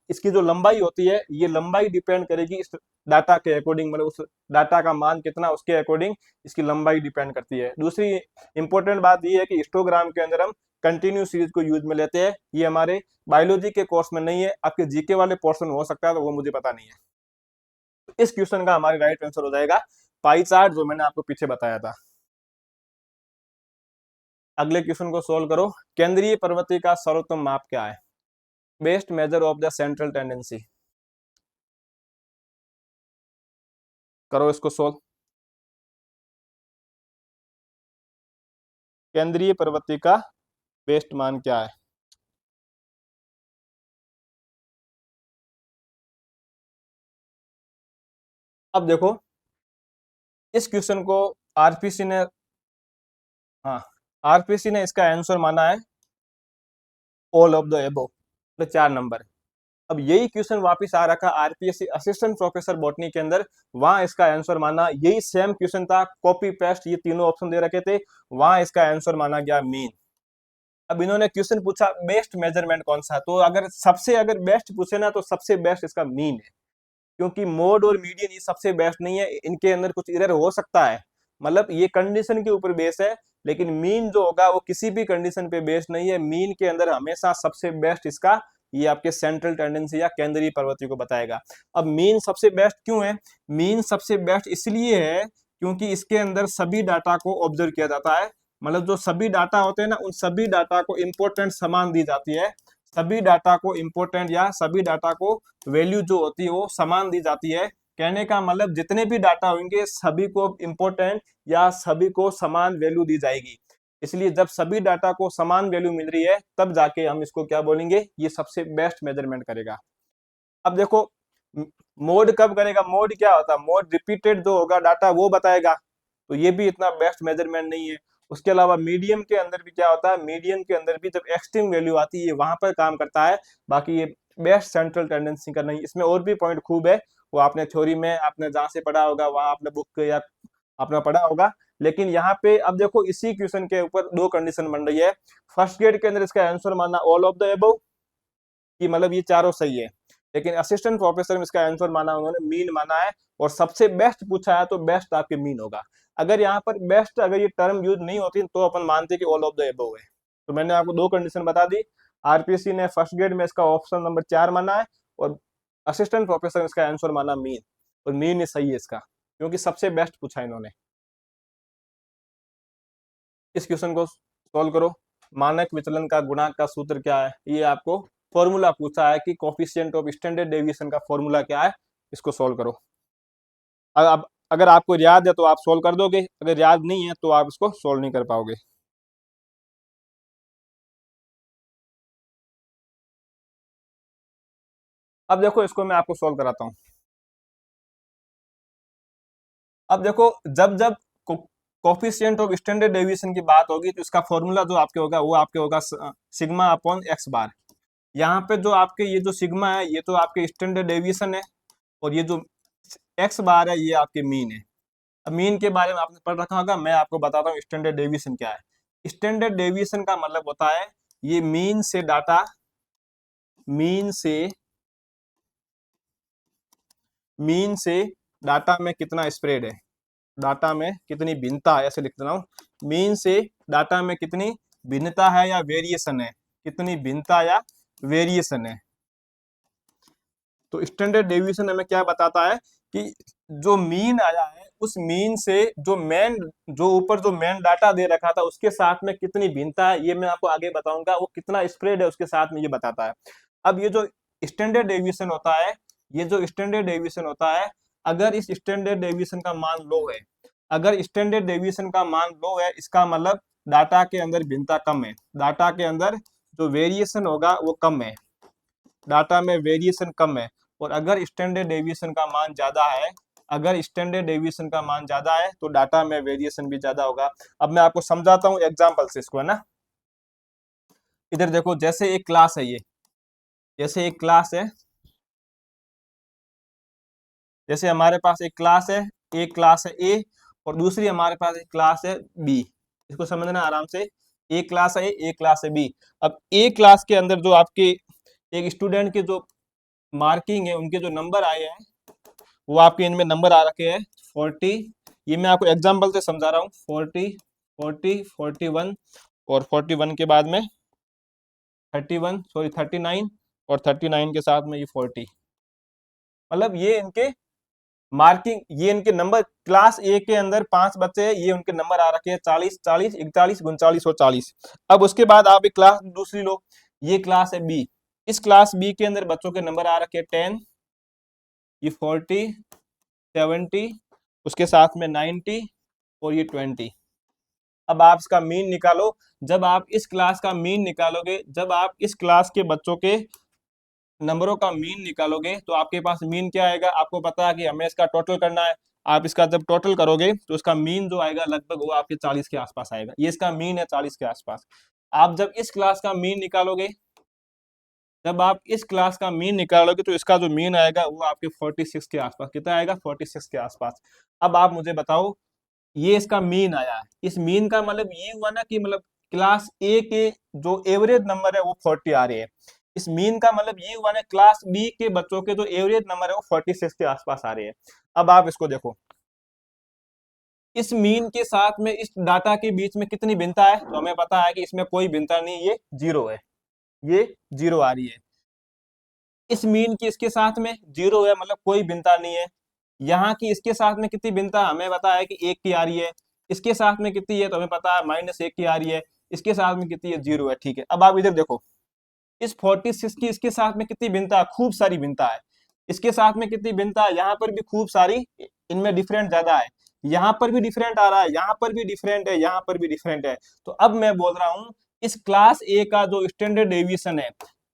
इसकी जो लंबाई होती है, ये लंबाई डिपेंड करेगी इस डाटा के अकॉर्डिंग, मतलब उस डाटा का मान कितना उसके अकॉर्डिंग इसकी लंबाई डिपेंड करती है। दूसरी इंपॉर्टेंट बात ये है कि हिस्टोग्राम के अंदर हम कंटिन्यू सीरीज को यूज में लेते हैं। ये हमारे बायोलॉजी के कोर्स में नहीं है, आपके जीके वाले पोर्शन हो सकता है, तो वो मुझे पता नहीं है। इस क्वेश्चन का हमारा राइट आंसर हो जाएगा पाई चार्ट, जो मैंने आपको पीछे बताया था। अगले क्वेश्चन को सोल्व करो। केंद्रीय प्रवृत्ति का सर्वोत्तम माप क्या है? Best measure of the central tendency. करो इसको सोल्व। केंद्रीय प्रवृत्ति का बेस्ट मान क्या है? अब देखो इस क्वेश्चन को आरपीसी ने, हाँ, आरपीसी ने इसका आंसर माना है ऑल ऑफ द एबव, तो 4 नंबर। अब यही क्वेश्चन वापस आ रखा आरपीएससी असिस्टेंट प्रोफेसर बॉटनी के अंदर, वहां इसका आंसर माना, यही सेम क्वेश्चन था, कॉपी पेस्ट, ये तीनों ऑप्शन दे रखे थे, वहां इसका आंसर माना गया मीन। अब इन्होंने क्वेश्चन पूछा बेस्ट मेजरमेंट कौन सा, तो अगर बेस्ट पूछे ना तो सबसे बेस्ट इसका मीन है, क्योंकि मोड और मीडियन ये सबसे बेस्ट नहीं है, इनके अंदर कुछ एरर हो सकता है, मतलब ये कंडीशन के ऊपर बेस है, लेकिन मीन जो होगा वो किसी भी कंडीशन पे बेस नहीं है। मीन के अंदर हमेशा सबसे बेस्ट इसका ये आपके सेंट्रल टेंडेंसी या केंद्रीय प्रवृत्ति को बताएगा। अब मीन सबसे बेस्ट क्यों है? मीन सबसे बेस्ट इसलिए है क्योंकि इसके अंदर सभी डाटा को ऑब्जर्व किया जाता है, मतलब जो सभी डाटा होते हैं ना, उन सभी डाटा को इंपॉर्टेंट समान दी जाती है, सभी डाटा को इंपॉर्टेंट या सभी डाटा को वैल्यू जो होती है वो समान दी जाती है। कहने का मतलब जितने भी डाटा होंगे सभी को इंपॉर्टेंट या सभी को समान वैल्यू दी जाएगी। इसलिए जब सभी डाटा को समान वैल्यू मिल रही है तब जाके हम इसको क्या बोलेंगे, ये सबसे बेस्ट मेजरमेंट करेगा। अब देखो मोड कब करेगा? मोड क्या होता है? मोड रिपीटेड जो होगा डाटा वो बताएगा, तो ये भी इतना बेस्ट मेजरमेंट नहीं है। उसके अलावा मीडियम के अंदर भी क्या होता है, मीडियम के अंदर भी जब एक्सट्रीम वैल्यू आती है वहां पर काम करता है, बाकी ये बेस्ट सेंट्रल टेंडेंसी का नहीं। इसमें और भी पॉइंट खूब है, वो आपने थ्योरी में आपने जहां से पढ़ा होगा, वहां आपने बुक या आपने पढ़ा होगा, लेकिन यहाँ पे अब देखो इसी क्वेश्चन के ऊपर 2 कंडीशन बन रही है। फर्स्ट ग्रेड के अंदर इसका आंसर माना ऑल ऑफ द एबव, कि मतलब ये चारों सही है, लेकिन असिस्टेंट प्रोफेसर में इसका आंसर माना उन्होंने मीन माना है, और सबसे बेस्ट पूछा है तो बेस्ट आपके मीन होगा। अगर यहाँ पर बेस्ट अगर ये टर्म यूज नहीं होती तो अपन मानते कि ऑल ऑफ द एबव है। तो मैंने आपको 2 कंडीशन बता दी। आरपीएससी ने फर्स्ट ग्रेड में इसका ऑप्शन नंबर 4 माना है, और असिस्टेंट प्रोफेसर में इसका आंसर माना मीन, और मीन ही सही है इसका, क्योंकि सबसे बेस्ट पूछा इन्होंने। इस क्वेश्चन को सोल्व करो। मानक विचलन का गुणांक का सूत्र क्या है? ये आपको फॉर्मूला पूछा है कि कोफिशिएंट ऑफ स्टैंडर्ड डेविएशन का फॉर्मूला क्या है, इसको सोल्व करो। अब अगर आपको याद है तो आप सोल्व कर दोगे, अगर याद नहीं है तो आप इसको सोल्व नहीं कर पाओगे। अब देखो इसको मैं आपको सोल्व कराता हूँ। अब देखो जब जब कोफिशिएंट ऑफ स्टैंडर्ड डेविएशन की बात होगी तो इसका फॉर्मूला जो आपके होगा वो आपके होगा सिग्मा अपॉन एक्स बार। यहाँ पे जो आपके ये जो सिग्मा है ये तो आपके स्टैंडर्ड डेविएशन है, और ये जो एक्स बार है ये आपके मीन है। अब मीन के बारे में आपने पढ़ रखा होगा, मैं आपको बताता हूँ स्टैंडर्ड डेविएशन क्या है। स्टैंडर्ड डेविएशन का मतलब होता है ये मीन से डाटा, मीन से मीन से डाटा में कितना स्प्रेड है, डाटा में कितनी भिन्नता है, ऐसे लिख देता हूँ। मीन से डाटा में कितनी भिन्नता है या वेरिएशन है, कितनी भिन्नता या वेरिएशन है। तो स्टैंडर्ड डेविएशन हमें क्या बताता है कि जो मीन आया है उस मीन से जो ऊपर जो मेन डाटा दे रखा था उसके साथ में कितनी भिन्नता है, ये मैं आपको आगे बताऊंगा। वो कितना स्प्रेड है उसके साथ में ये बताता है। अब ये जो स्टैंडर्ड डेविएशन होता है, ये जो स्टैंडर्ड डेविएशन होता है, अगर इस स्टैंडर्ड डेविएशन का मान लो है, अगर स्टैंडर्ड डेविएशन का मान लो है, इसका मतलब डाटा के अंदर भिन्नता कम है, डाटा के अंदर जो वेरिएशन होगा वो कम है, डाटा में वेरिएशन कम है। और अगर स्टैंडर्ड डेविएशन का मान ज्यादा है, अगर स्टैंडर्ड डेविएशन का मान ज्यादा है तो डाटा में वेरिएशन भी ज्यादा होगा। अब मैं आपको समझाता हूँ एग्जांपल से इसको, है ना। इधर देखो, जैसे एक क्लास है, ये जैसे एक क्लास है, जैसे हमारे पास एक क्लास है, एक क्लास है ए, और दूसरी हमारे पास एक क्लास है बी। इसको समझना आराम से, एक क्लास है ए, एक क्लास है बी। अब ए क्लास के अंदर जो आपके एक स्टूडेंट के जो मार्किंग है, उनके जो नंबर आए हैं, वो आपके इनमें नंबर आ रखे हैं 40। ये मैं आपको एग्जांपल से समझा रहा हूँ। 40, 40, 41, और 41 के बाद में 39, और 39 के साथ में ये 40। मतलब ये इनके मार्किंग, ये इनके नंबर, क्लास ए के अंदर 5 बच्चे हैं, ये उनके नंबर आ रखे हैं 40, 40, 41, 39 और 40। अब उसके बाद आप एक क्लास दूसरी लो, ये क्लास है बी। इस क्लास बी के अंदर बच्चों के नंबर आ रखे हैं 10, ये 40, 70, उसके साथ में 90 और ये 20। अब आप इसका मीन निकालो। जब आप इस क्लास का मीन निकालोगे, जब आप इस क्लास के बच्चों के नंबरों का मीन निकालोगे, तो आपके पास मीन क्या आएगा, आपको पता है कि हमें इसका टोटल करना है। आप इसका जब टोटल करोगे तो इसका मीन जो आएगा लगभग वो आपके 40 के आसपास आएगा। ये इसका मीन है 40 के आसपास। आप जब इस क्लास का मीन निकालोगे, जब आप इस क्लास का मीन निकालोगे तो इसका जो मीन आएगा वो आपके 46 के आसपास, कितना आएगा, 46 के आसपास। अब आप मुझे बताओ, ये इसका मीन आया है, इस मीन का मतलब ये हुआ ना कि मतलब क्लास ए के जो एवरेज नंबर है वो 40 आ रहे हैं। इस मीन का मतलब ये हुआ ना क्लास बी के बच्चों के जो एवरेज नंबर है वो 46 के आसपास आ रहे हैं। अब आप इसको देखो, इस मीन के साथ में इस डाटा के बीच में कितनी भिन्नता है, तो हमें पता है कि इसमें कोई भिन्नता नहीं, ये जीरो है, ये जीरो आ रही है। इस मीन की इसके साथ में जीरो है, मतलब कोई भिन्नता नहीं है। यहाँ की इसके साथ में कितनी भिन्नता, हमें पता है कि 1 की आ रही है। इसके साथ में कितनी है, तो हमें पता है -1 की आ रही है। इसके साथ में कितनी है, जीरो है। ठीक है, अब आप इधर देखो, इस 46 की इसके साथ में कितनी भिन्नता है, खूब सारी भिन्नता है। इसके साथ में कितनी भिन्नता है, यहाँ पर भी खूब सारी, इनमें डिफरेंट ज्यादा है। यहाँ पर भी डिफरेंट आ रहा है, यहाँ पर भी डिफरेंट है, यहाँ पर भी डिफरेंट है। तो अब मैं बोल रहा हूँ, इस क्लास ए का जो स्टैंडर्ड डेविएशन है,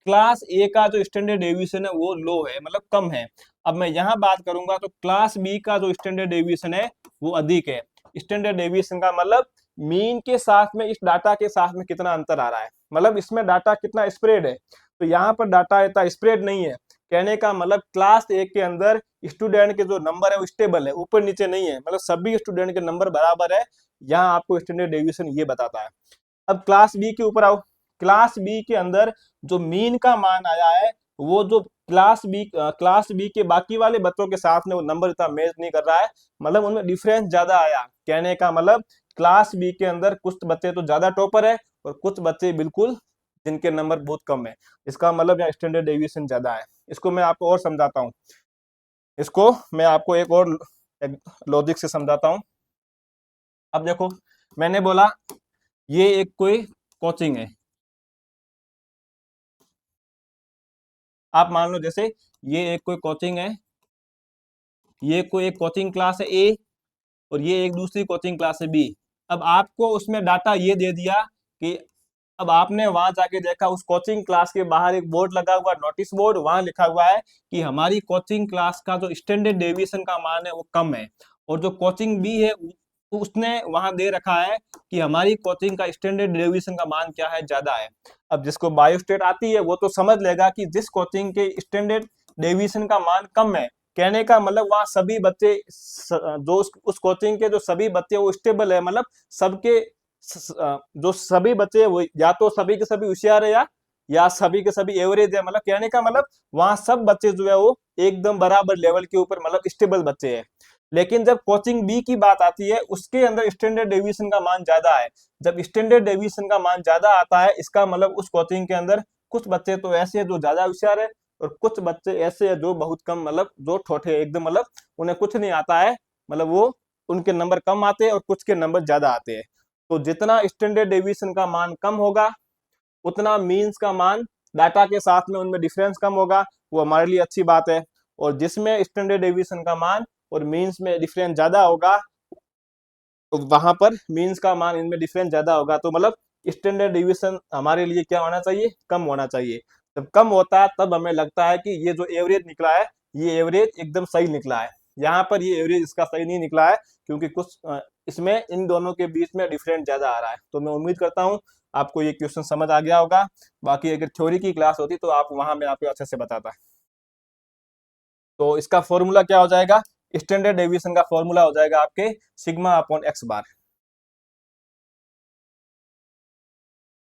क्लास ए का जो स्टैंडर्ड डेविएशन है वो लो है, मतलब कम है। अब मैं यहाँ बात करूंगा तो क्लास बी का जो स्टैंडर्ड डेविएशन है वो अधिक है। स्टैंडर्ड डेविएशन का मतलब मीन के साथ में इस डाटा के साथ में कितना अंतर आ रहा है, मतलब इसमें डाटा कितना स्प्रेड है। तो यहाँ पर डाटा इतना स्प्रेड नहीं है। कहने का मतलब क्लास ए के अंदर स्टूडेंट के जो नंबर है वो स्टेबल है, ऊपर नीचे नहीं है, मतलब सभी स्टूडेंट के नंबर बराबर है। यहाँ आपको स्टैंडर्ड डेविएशन ये बताता है। अब क्लास बी के ऊपर आओ, क्लास बी के अंदर जो मीन का मान आया है, वो जो क्लास बी के बाकी वाले बच्चों के साथ में वो नंबर इतना मैच नहीं कर रहा है, मतलब उनमें डिफरेंस ज्यादा आया। कहने का मतलब क्लास बी के अंदर कुछ बच्चे तो ज्यादा टॉपर है और कुछ बच्चे बिल्कुल जिनके नंबर बहुत कम है। इसका मतलब यहाँ स्टैंडर्ड डेविएशन ज्यादा है। इसको मैं आपको और समझाता हूँ, इसको मैं आपको एक और लॉजिक से समझाता हूँ। अब देखो, मैंने बोला ये एक कोई कोचिंग है। आप मान लो जैसे ये एक कोई कोचिंग है, ये कोई एक कोचिंग क्लास है ए, और ये एक दूसरी कोचिंग क्लास है बी। अब आपको उसमें डाटा ये दे दिया कि अब आपने वहां जाके देखा उस कोचिंग क्लास के बाहर एक बोर्ड लगा हुआ, नोटिस बोर्ड, वहां लिखा हुआ है कि हमारी कोचिंग क्लास का जो स्टैंडर्ड डेविएशन का मान है वो कम है। और जो कोचिंग बी है उसने वहां दे रखा है कि हमारी कोचिंग का स्टैंडर्ड डेविएशन का मान क्या है, ज्यादा है। अब जिसको बायोस्टेट आती है वो तो समझ लेगा कि जिस कोचिंग के स्टैंडर्ड डेविएशन का मान कम है, कहने का मतलब वहाँ सभी बच्चे जो उस कोचिंग के जो सभी बच्चे वो स्टेबल है, मतलब सबके जो सभी बच्चे वो या तो सभी के सभी होशियार है या सभी के सभी एवरेज है। मतलब कहने का मतलब वहाँ सब बच्चे जो है वो एकदम बराबर लेवल के ऊपर मतलब स्टेबल बच्चे हैं। लेकिन जब कोचिंग बी की बात आती है उसके अंदर स्टैंडर्ड डेविएशन का मान ज्यादा है। जब स्टैंडर्ड डेविएशन का मान ज्यादा आता है इसका मतलब उस कोचिंग के अंदर कुछ बच्चे तो ऐसे हैं जो ज्यादा होशियार है और कुछ बच्चे ऐसे हैं जो बहुत कम, मतलब जो ठोठे एकदम, मतलब उन्हें कुछ नहीं आता है, मतलब वो उनके नंबर कम आते हैं और कुछ के नंबर ज्यादा आते हैं। तो जितना स्टैंडर्ड डेविएशन का मान कम होगा उतना मीन्स का मान डाटा के साथ में उनमें डिफरेंस कम होगा, वो हमारे लिए अच्छी बात है। और जिसमें स्टैंडर्ड डेविएशन का मान और मीन्स में डिफरेंस ज्यादा होगा तो वहां पर मीन्स का मान इनमें डिफरेंस ज्यादा होगा। तो मतलब स्टैंडर्ड डिवीजन हमारे लिए क्या होना चाहिए, कम होना चाहिए। जब कम होता है तब हमें लगता है कि ये जो एवरेज निकला है ये एवरेज एकदम सही निकला है। यहाँ पर ये एवरेज इसका सही नहीं निकला है क्योंकि कुछ इसमें इन दोनों के बीच में डिफरेंस ज्यादा आ रहा है। तो मैं उम्मीद करता हूँ आपको ये क्वेश्चन समझ आ गया होगा। बाकी अगर थ्योरी की क्लास होती तो आप वहां में आपको अच्छे से बताता। तो इसका फॉर्मूला क्या हो जाएगा, स्टैंडर्ड डेविएशन का फॉर्मूला हो जाएगा आपके सिग्मा अपॉन एक्स बार।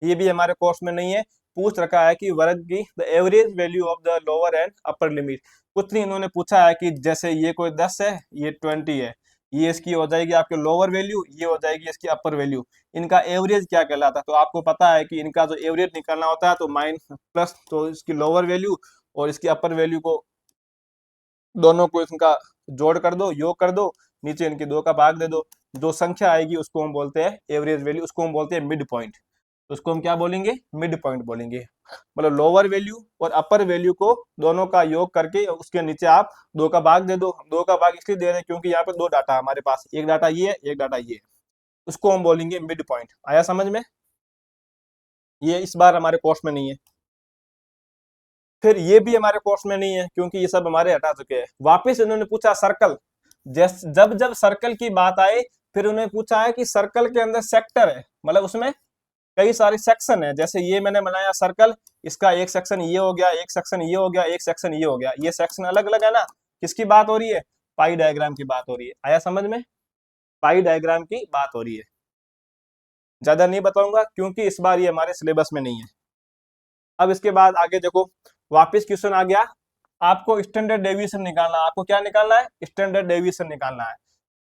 ये भी हमारे कोर्स में नहीं है, पूछ रखा है कि वर्ग की the average value of the lower and upper limit. कुछ नहीं, इन्होंने पूछा है कि जैसे ये कोई 10 है ये 20 है, ये इसकी हो जाएगी आपके लोअर वैल्यू, ये हो जाएगी इसकी अपर वैल्यू। इनका एवरेज क्या कहलाता है, तो आपको पता है कि इनका जो एवरेज निकालना होता है तो माइन प्लस तो इसकी लोअर वैल्यू और इसकी अपर वैल्यू को दोनों को इनका जोड़ कर दो, योग कर दो, नीचे इनके 2 का भाग दे दो। जो संख्या आएगी उसको हम बोलते हैं एवरेज वैल्यू, उसको हम बोलते हैं मिड पॉइंट। तो उसको हम क्या बोलेंगे, मिड पॉइंट बोलेंगे। मतलब लोअर वैल्यू और अपर वैल्यू को दोनों का योग करके उसके नीचे आप 2 का भाग दे दो। 2 का भाग इसलिए दे रहे हैं क्योंकि यहाँ पे 2 डाटा हमारे पास, एक डाटा ये है एक डाटा ये है, उसको हम बोलेंगे मिड पॉइंट। आया समझ में? ये इस बार हमारे कोर्स में नहीं है। फिर ये भी हमारे कोर्स में नहीं है क्योंकि ये सब हमारे हटा चुके हैं। वापस इन्होंने पूछा सर्कल, जब जब सर्कल की बात आए फिर उन्होंने पूछा है कि सर्कल के अंदर सेक्टर है, मतलब उसमें कई सारे सेक्शन है। जैसे ये मैंने बनाया सर्कल, इसका एक सेक्शन ये हो गया, एक सेक्शन ये हो गया, एक सेक्शन ये हो गया, ये सेक्शन अलग अलग है ना। किसकी बात हो रही है, पाई डायग्राम की बात हो रही है। आया समझ में? पाई डायग्राम की बात हो रही है। ज्यादा नहीं बताऊंगा क्योंकि इस बार ये हमारे सिलेबस में नहीं है। अब इसके बाद आगे देखो, वापस क्वेश्चन आ गया, आपको स्टैंडर्ड डेविएशन निकालना है। आपको क्या निकालना है, स्टैंडर्ड डेविएशन निकालना है।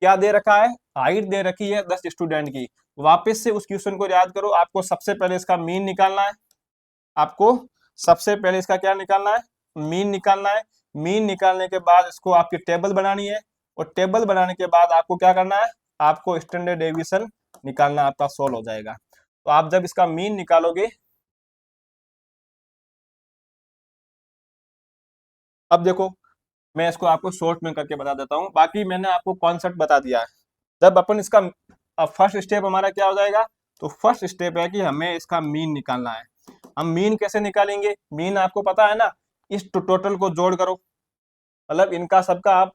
क्या दे रखा है, हाइट दे रखी है 10 स्टूडेंट की। वापस से उस क्वेश्चन को याद करो, आपको सबसे पहले इसका मीन निकालना है। आपको सबसे पहले इसका क्या निकालना है, मीन निकालना है। मीन निकालने के बाद इसको आपकी टेबल बनानी है और टेबल बनाने के बाद आपको क्या करना है, आपको स्टैंडर्ड डेविएशन निकालना, आपका सोल्व हो जाएगा। तो आप जब इसका मीन निकालोगे, अब देखो मैं इसको आपको शॉर्ट में करके बता देता हूँ, बाकी मैंने आपको कॉन्सेप्ट बता दिया है। जब अपन इसका फर्स्ट स्टेप हमारा क्या हो जाएगा, तो फर्स्ट स्टेप है कि हमें इसका मीन निकालना है। हम मीन कैसे निकालेंगे, मीन आपको पता है ना, इस टोटल को जोड़ करो, मतलब इनका सबका आप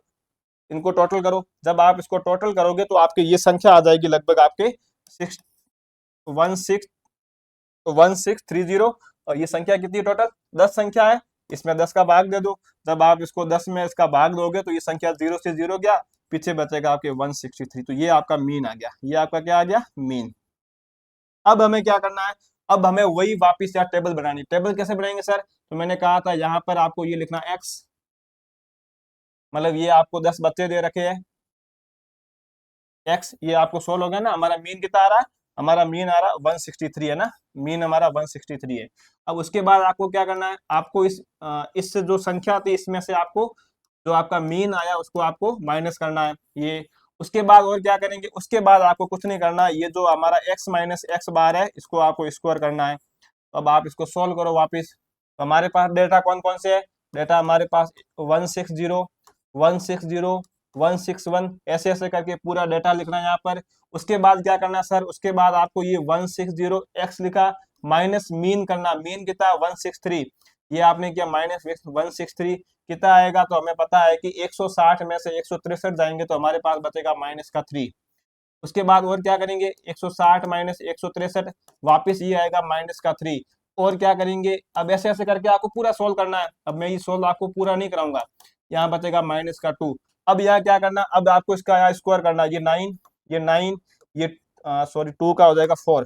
इनको टोटल करो। जब आप इसको टोटल करोगे तो आपकी ये संख्या आ जाएगी लगभग आपके 1630। और ये संख्या कितनी टोटल 10 संख्या है, इसमें 10 का भाग दे दो। जब आप इसको 10 में इसका भाग दोगे तो ये संख्या 0 से 0 गया, पीछे बचेगा आपके 163। तो ये आपका मीन आ गया, ये आपका क्या आ गया, मीन। अब हमें क्या करना है, अब हमें वही वापिस यार टेबल बनानी। टेबल कैसे बनाएंगे सर, तो मैंने कहा था यहाँ पर आपको ये लिखना x, मतलब ये आपको 10 बच्चे दे रखे हैं x, ये आपको सोल्व हो गया ना। हमारा मीन कितना आ रहा है, हमारा मीन आ रहा है 163 है ना, मीन हमारा 163 है। अब उसके बाद आपको क्या करना है, आपको इससे जो संख्या थी इसमें से आपको जो आपका मीन आया उसको आपको माइनस करना है ये। उसके बाद और क्या करेंगे, उसके बाद आपको कुछ नहीं करना है, ये जो हमारा x माइनस एक्स बार है इसको आपको स्क्वायर करना है। तो अब आप इसको सोल्व करो वापिस। तो हमारे पास डेटा कौन कौन से है, डेटा हमारे पास 160, 160, 161, ऐसे ऐसे करके पूरा डेटा लिखना है यहाँ पर। उसके बाद क्या करना है सर, उसके बाद आपको ये 160 x लिखा, माइनस मीन करना, मीन कितना 163, ये आपने किया माइनस 163 कितना आएगा, तो हमें पता है कि 160 में से 163 जाएंगे तो हमारे पास बचेगा माइनस का 3। उसके बाद और क्या करेंगे, 160 माइनस 163, वापिस ये आएगा माइनस का 3। और क्या करेंगे, अब ऐसे ऐसे करके आपको पूरा सोल्व करना है। अब मैं ये सोल्व आपको पूरा नहीं कराऊंगा, यहाँ बचेगा माइनस का 2। अब यहाँ क्या करना, अब आपको इसका यहाँ स्क्वायर करना, ये 9, ये 9, ये सॉरी 2 का हो जाएगा 4।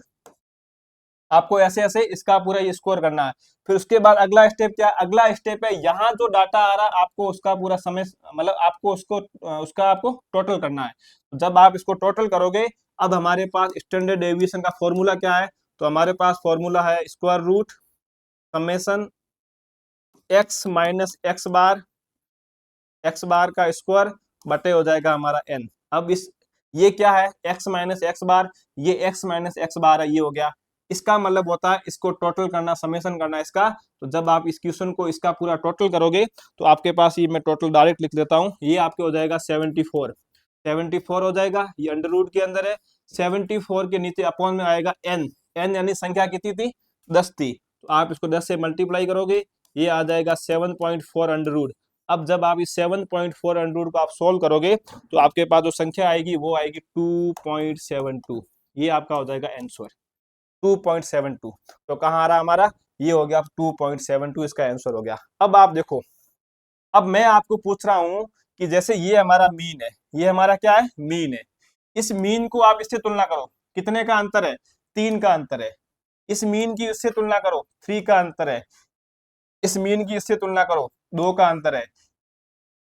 आपको ऐसे ऐसे इसका पूरा ये स्कोर करना है। फिर उसके बाद अगला स्टेप क्या है, अगला स्टेप है यहाँ जो डाटा आ रहा है आपको उसका पूरा समय मतलब आपको उसको उसका आपको टोटल करना है। जब आप इसको टोटल करोगे, अब हमारे पास स्टैंडर्ड डेविएशन का फॉर्मूला क्या है, तो हमारे पास फॉर्मूला है square root summation X minus X bar का स्क्वायर बटे हो जाएगा हमारा एन। अब इस ये क्या है, एक्स माइनस एक्स बार, ये एक्स माइनस एक्स बार है, ये हो गया। इसका मतलब होता है इसको टोटल करना, समेशन करना इसका। तो जब आप इस क्वेश्चन को इसका पूरा टोटल करोगे तो आपके पास ये मैं टोटल डायरेक्ट लिख देता हूँ, ये आपके हो जाएगा 74 हो जाएगा, ये अंडर रूट के अंदर है। 74 के नीचे अपॉन में आएगा एन, एन यानी संख्या कितनी थी, 10 थी, तो आप इसको 10 से मल्टीप्लाई करोगे, ये आ जाएगा 7.4 अंडर रूट। अब जब आप इस 7.4 अंडर रूट को आप सोल्व करोगे तो आपके पास जो संख्या आएगी वो आएगी 2.72, ये आपका हो जाएगा आंसर 2.72। तो कहाँ आ रहा हमारा, ये हो गया 2.72, इसका आंसर हो गया। अब आप देखो, अब मैं आपको पूछ रहा हूं कि जैसे ये हमारा मीन है, ये हमारा क्या है, मीन है। इस मीन को आप इससे तुलना करो, कितने का अंतर है, 3 का अंतर है। इस मीन की इससे तुलना करो, 3 का अंतर है। इस मीन की इससे तुलना करो, 2 का अंतर है।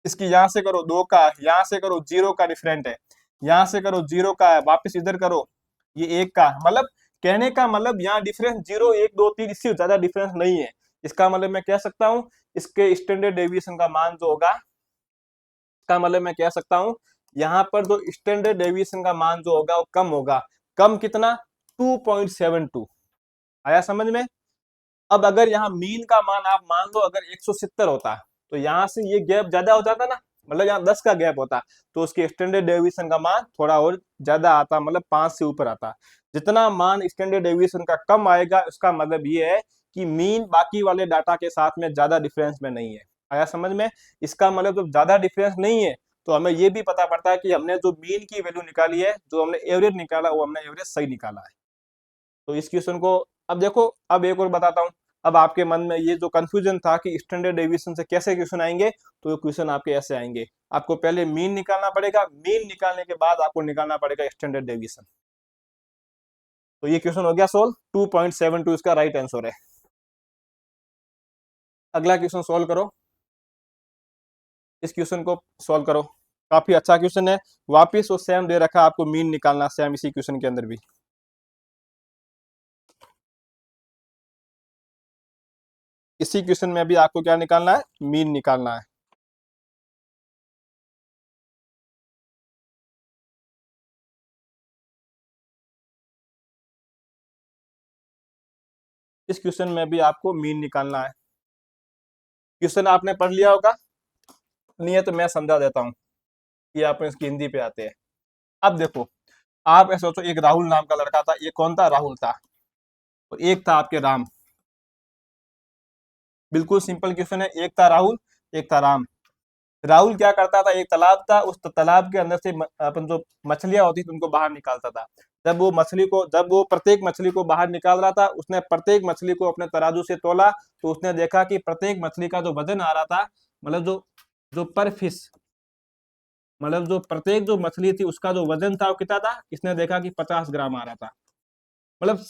इसकी यहां से करो 2 का, यहां से करो 0 का डिफरेंट है, यहां से करो 0 का है, वापस इधर करो ये 1 का। मतलब कहने का मतलब यहाँ डिफरेंस 0 1 2 3 इससे ज्यादा डिफरेंस नहीं है। इसका मतलब मैं कह सकता हूँ इसके स्टैंडर्ड डेविएशन का मान जो होगा, इसका मतलब मैं कह सकता हूँ यहाँ पर जो स्टैंडर्ड डेविएशन का मान जो होगा वो कम होगा। कम कितना, 2.72। आया समझ में। अब अगर यहाँ मीन का मान आप मान लो अगर 170 होता तो यहाँ से ये गैप ज्यादा हो जाता ना, मतलब यहाँ 10 का गैप होता तो उसके स्टैंडर्ड डेविएशन का मान थोड़ा और ज्यादा आता, मतलब 5 से ऊपर आता। जितना मान स्टैंडर्ड डेविएशन का कम आएगा उसका मतलब ये है कि मीन बाकी वाले डाटा के साथ में ज्यादा डिफरेंस में नहीं है। आया समझ में। इसका मतलब जब ज्यादा डिफरेंस नहीं है तो हमें ये भी पता पड़ता है कि हमने जो मीन की वैल्यू निकाली है, जो हमने एवरेज निकाला वो हमने एवरेज सही निकाला है। तो इस क्वेश्चन को अब देखो, अब एक और बताता हूँ। अब आपके मन में ये जो कंफ्यूजन था कि स्टैंडर्ड डेविएशन से कैसे क्वेश्चन आएंगे, तो ये क्वेश्चन आपके ऐसे आएंगे। आपको पहले मीन निकालना पड़ेगा, मीन निकालने के बाद आपको निकालना पड़ेगा स्टैंडर्ड डेविएशन। तो ये क्वेश्चन हो गया सोल्व, 2.72 इसका राइट आंसर है। अगला क्वेश्चन सोल्व करो, इस क्वेश्चन को सोल्व करो, काफी अच्छा क्वेश्चन है। वापिस वो सेम दे रखा है आपको, मीन निकालना सेम इसी क्वेश्चन के अंदर भी। इसी क्वेश्चन में भी आपको क्या निकालना है, मीन निकालना है। इस क्वेश्चन में भी आपको मीन निकालना है। क्वेश्चन आपने पढ़ लिया होगा, नहीं है तो मैं समझा देता हूँ कि आप इसकी हिंदी पे आते हैं। अब देखो, आप ऐसा सोचो, एक राहुल नाम का लड़का था, ये कौन था, राहुल था, और एक था आपके राम। बिल्कुल सिंपल क्वेश्चन है, एक था राहुल एक था राम। राहुल क्या करता था, एक तालाब था, उस तालाब के अंदर से अपन जो मछलियां होती थी उनको बाहर निकालता था। जब वो प्रत्येक मछली को बाहर निकाल रहा था, उसने प्रत्येक मछली को अपने तराजू से तोला, तो उसने देखा कि प्रत्येक मछली का जो वजन आ रहा था, मतलब जो जो पर फिश, मतलब जो प्रत्येक जो मछली थी उसका जो वजन था वो कितना था, इसने देखा कि 50 ग्राम आ रहा था। मतलब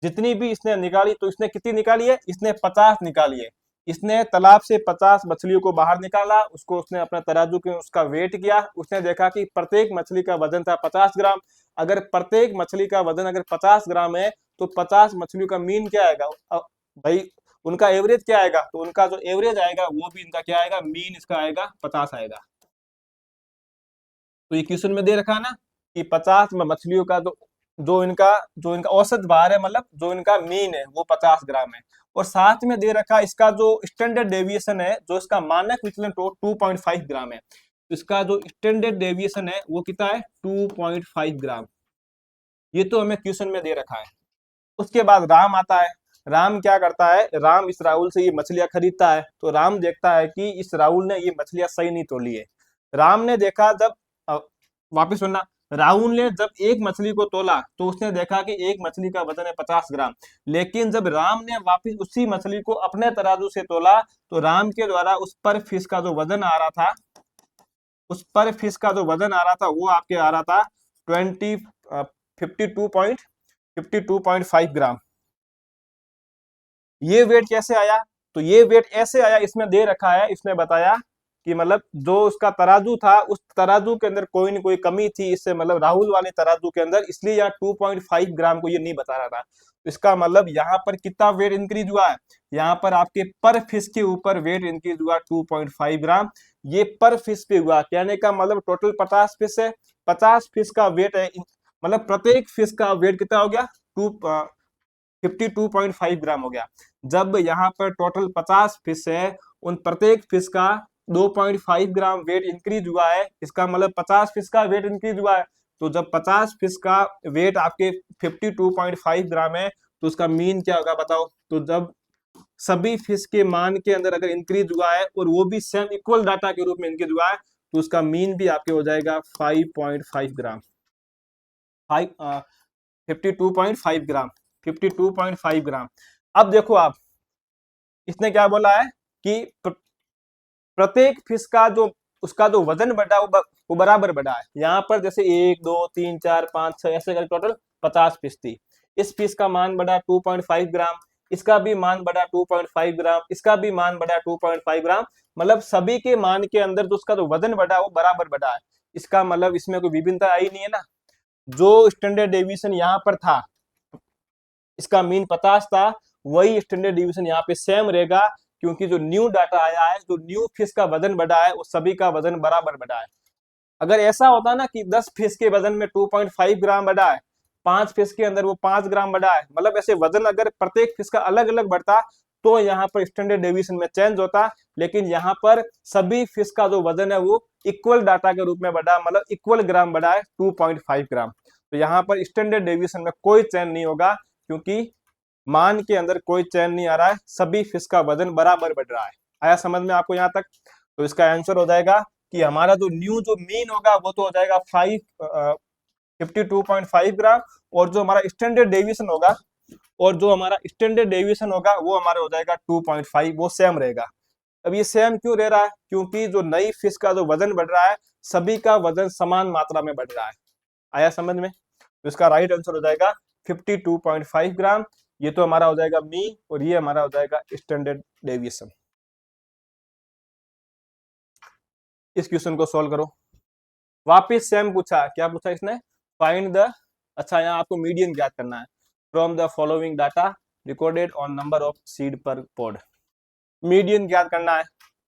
जितनी भी इसने निकाली, तो इसने कितनी निकाली है, इसने 50 निकाली है। इसने तालाब से 50 मछलियों को बाहर निकाला, उसको उसने अपना तराजू के उसका वेट किया, उसने देखा कि प्रत्येक मछली का वजन था 50 ग्राम। अगर प्रत्येक मछली का वजन अगर 50 ग्राम है तो 50 मछलियों का मीन क्या आएगा, भाई उनका एवरेज क्या आएगा, तो उनका जो एवरेज आएगा वो भी इनका क्या आएगा, मीन इसका आएगा 50 आएगा। तो ये क्वेश्चन में दे रखा है ना कि 50 में मछलियों का जो इनका औसत भार है, मतलब जो इनका मीन है वो 50 ग्राम है। और साथ में दे रखा इसका जो स्टैंडर्ड डेविएशन है, जो इसका मानक विचलन 2.5 ग्राम है। तो इसका जो स्टैंडर्ड डेविएशन है वो कितना है, 2.5 ग्राम। ये तो हमें क्वेश्चन में दे रखा है। उसके बाद राम आता है। राम क्या करता है, राम इस राहुल से ये मछलियां खरीदता है, तो राम देखता है कि इस राहुल ने ये मछलियां सही नहीं तोली है। राम ने देखा जब वापिस सुनना, राहुल ने जब एक मछली को तोला तो उसने देखा कि एक मछली का वजन है 50 ग्राम। लेकिन जब राम ने वापिस उसी मछली को अपने तराजू से तोला तो राम के द्वारा उस पर फिश का जो वजन आ रहा था, उस पर फिश का जो वजन आ रहा था वो आपके आ रहा था 52.5 ग्राम। ये वेट कैसे आया? तो ये वेट ऐसे आया, इसमें दे रखा है, इसने बताया कि मतलब जो उसका तराजू था उस तराजू के अंदर कोई न कोई कमी थी, इससे मतलब राहुल वाले तराजू के अंदर, इसलिए यहाँ 2.5 ग्राम को ये नहीं बता रहा था। इसका मतलब यहाँ पर कितना वेट इंक्रीज हुआ है? यहाँ पर आपके पर फिश के ऊपर वेट इंक्रीज हुआ 2.5 ग्राम। ये पर फिश पे हुआ, कहने का मतलब टोटल 50 फिश है, 50 फिश का वेट है, मतलब प्रत्येक फिश का वेट कितना हो गया? 52.5 ग्राम हो गया। जब यहाँ पर टोटल 50 फिश है, उन प्रत्येक फिश का 2.5 ग्राम वेट इंक्रीज हुआ है, इसका मतलब 50 फिश का वेट इंक्रीज हुआ है। तो जब 50 फिश का वेट आपके 52.5 ग्राम है तो उसका मीन क्या होगा बताओ? तो जब सभी फिश के मान के अंदर अगर इंक्रीज हुआ है और वो भी सेम इक्वल डाटा के रूप में इंक्रीज हुआ है तो उसका मीन भी आपके हो जाएगा 5.5 ग्राम। 52.5 ग्राम, 52.5 ग्राम। अब देखो आप, इसने क्या बोला है कि प्रत्येक फिश का जो उसका जो वजन बढ़ा वो बराबर बढ़ा है। यहाँ पर जैसे 1 2 3 4 5 6 ऐसे करके टोटल 50 फिश थी। इस फिश का मान बढ़ा 2.5 ग्राम, इसका भी मान बढ़ा 2.5 ग्राम, इसका भी मान बढ़ा 2.5 ग्राम। मतलब सभी के मान के अंदर जो उसका जो वजन बढ़ा वो बराबर बढ़ा है। इसका मतलब इसमें कोई विभिन्नता आई नहीं है ना। जो स्टैंडर्ड डेविएशन यहाँ पर था, इसका मीन 50 था, वही स्टैंडर्ड डिवीजन यहाँ पे सेम रहेगा, क्योंकि जो न्यू डाटा आया है, जो न्यू फिश का वजन बढ़ा है, वो सभी का वजन बराबर बढ़ा है। अगर ऐसा होता ना कि 10 फिश के वजन में 2.5 ग्राम बढ़ा है, 5 फिश के अंदर वो 5 ग्राम बढ़ा है, मतलब ऐसे वजन अगर प्रत्येक फिश का अलग अलग बढ़ता तो यहाँ पर स्टैंडर्ड डेविएशन में चेंज होता। लेकिन यहाँ पर सभी फिश का जो वजन है वो इक्वल डाटा के रूप में बढ़ा, मतलब इक्वल ग्राम बढ़ा है 2.5 ग्राम। तो यहाँ पर स्टैंडर्ड डेविएशन में कोई चेंज नहीं होगा, क्योंकि मान के अंदर कोई चेंज नहीं आ रहा है, सभी फिश का वजन बराबर बढ़ रहा है। आया समझ में आपको यहाँ तक? तो इसका आंसर हो जाएगा कि हमारा जो न्यू जो मीन होगा वो तो हो जाएगा 52.5 ग्राम, और जो हमारा स्टैंडर्ड डेविएशन होगा, वो हमारा हो जाएगा 2.5, वो सेम रहेगा। अब ये सेम क्यों रह रहा है? क्योंकि जो नई फिश का जो वजन बढ़ रहा है, सभी का वजन समान मात्रा में बढ़ रहा है। आया समझ में? तो इसका राइट आंसर हो जाएगा 52.5 ग्राम। ये तो हमारा हो जाएगा मीन और ये हमारा हो जाएगा स्टैंडर्ड डेविएशन। इस क्वेश्चन को सॉल्व करो। वापिस सेम पूछा, क्या पूछा इसने? फाइंड द, अच्छा यहाँ आपको मीडियन ज्ञात करना है, from the following data recorded on number of seed पर पॉड। मीडियन ज्ञात करना है,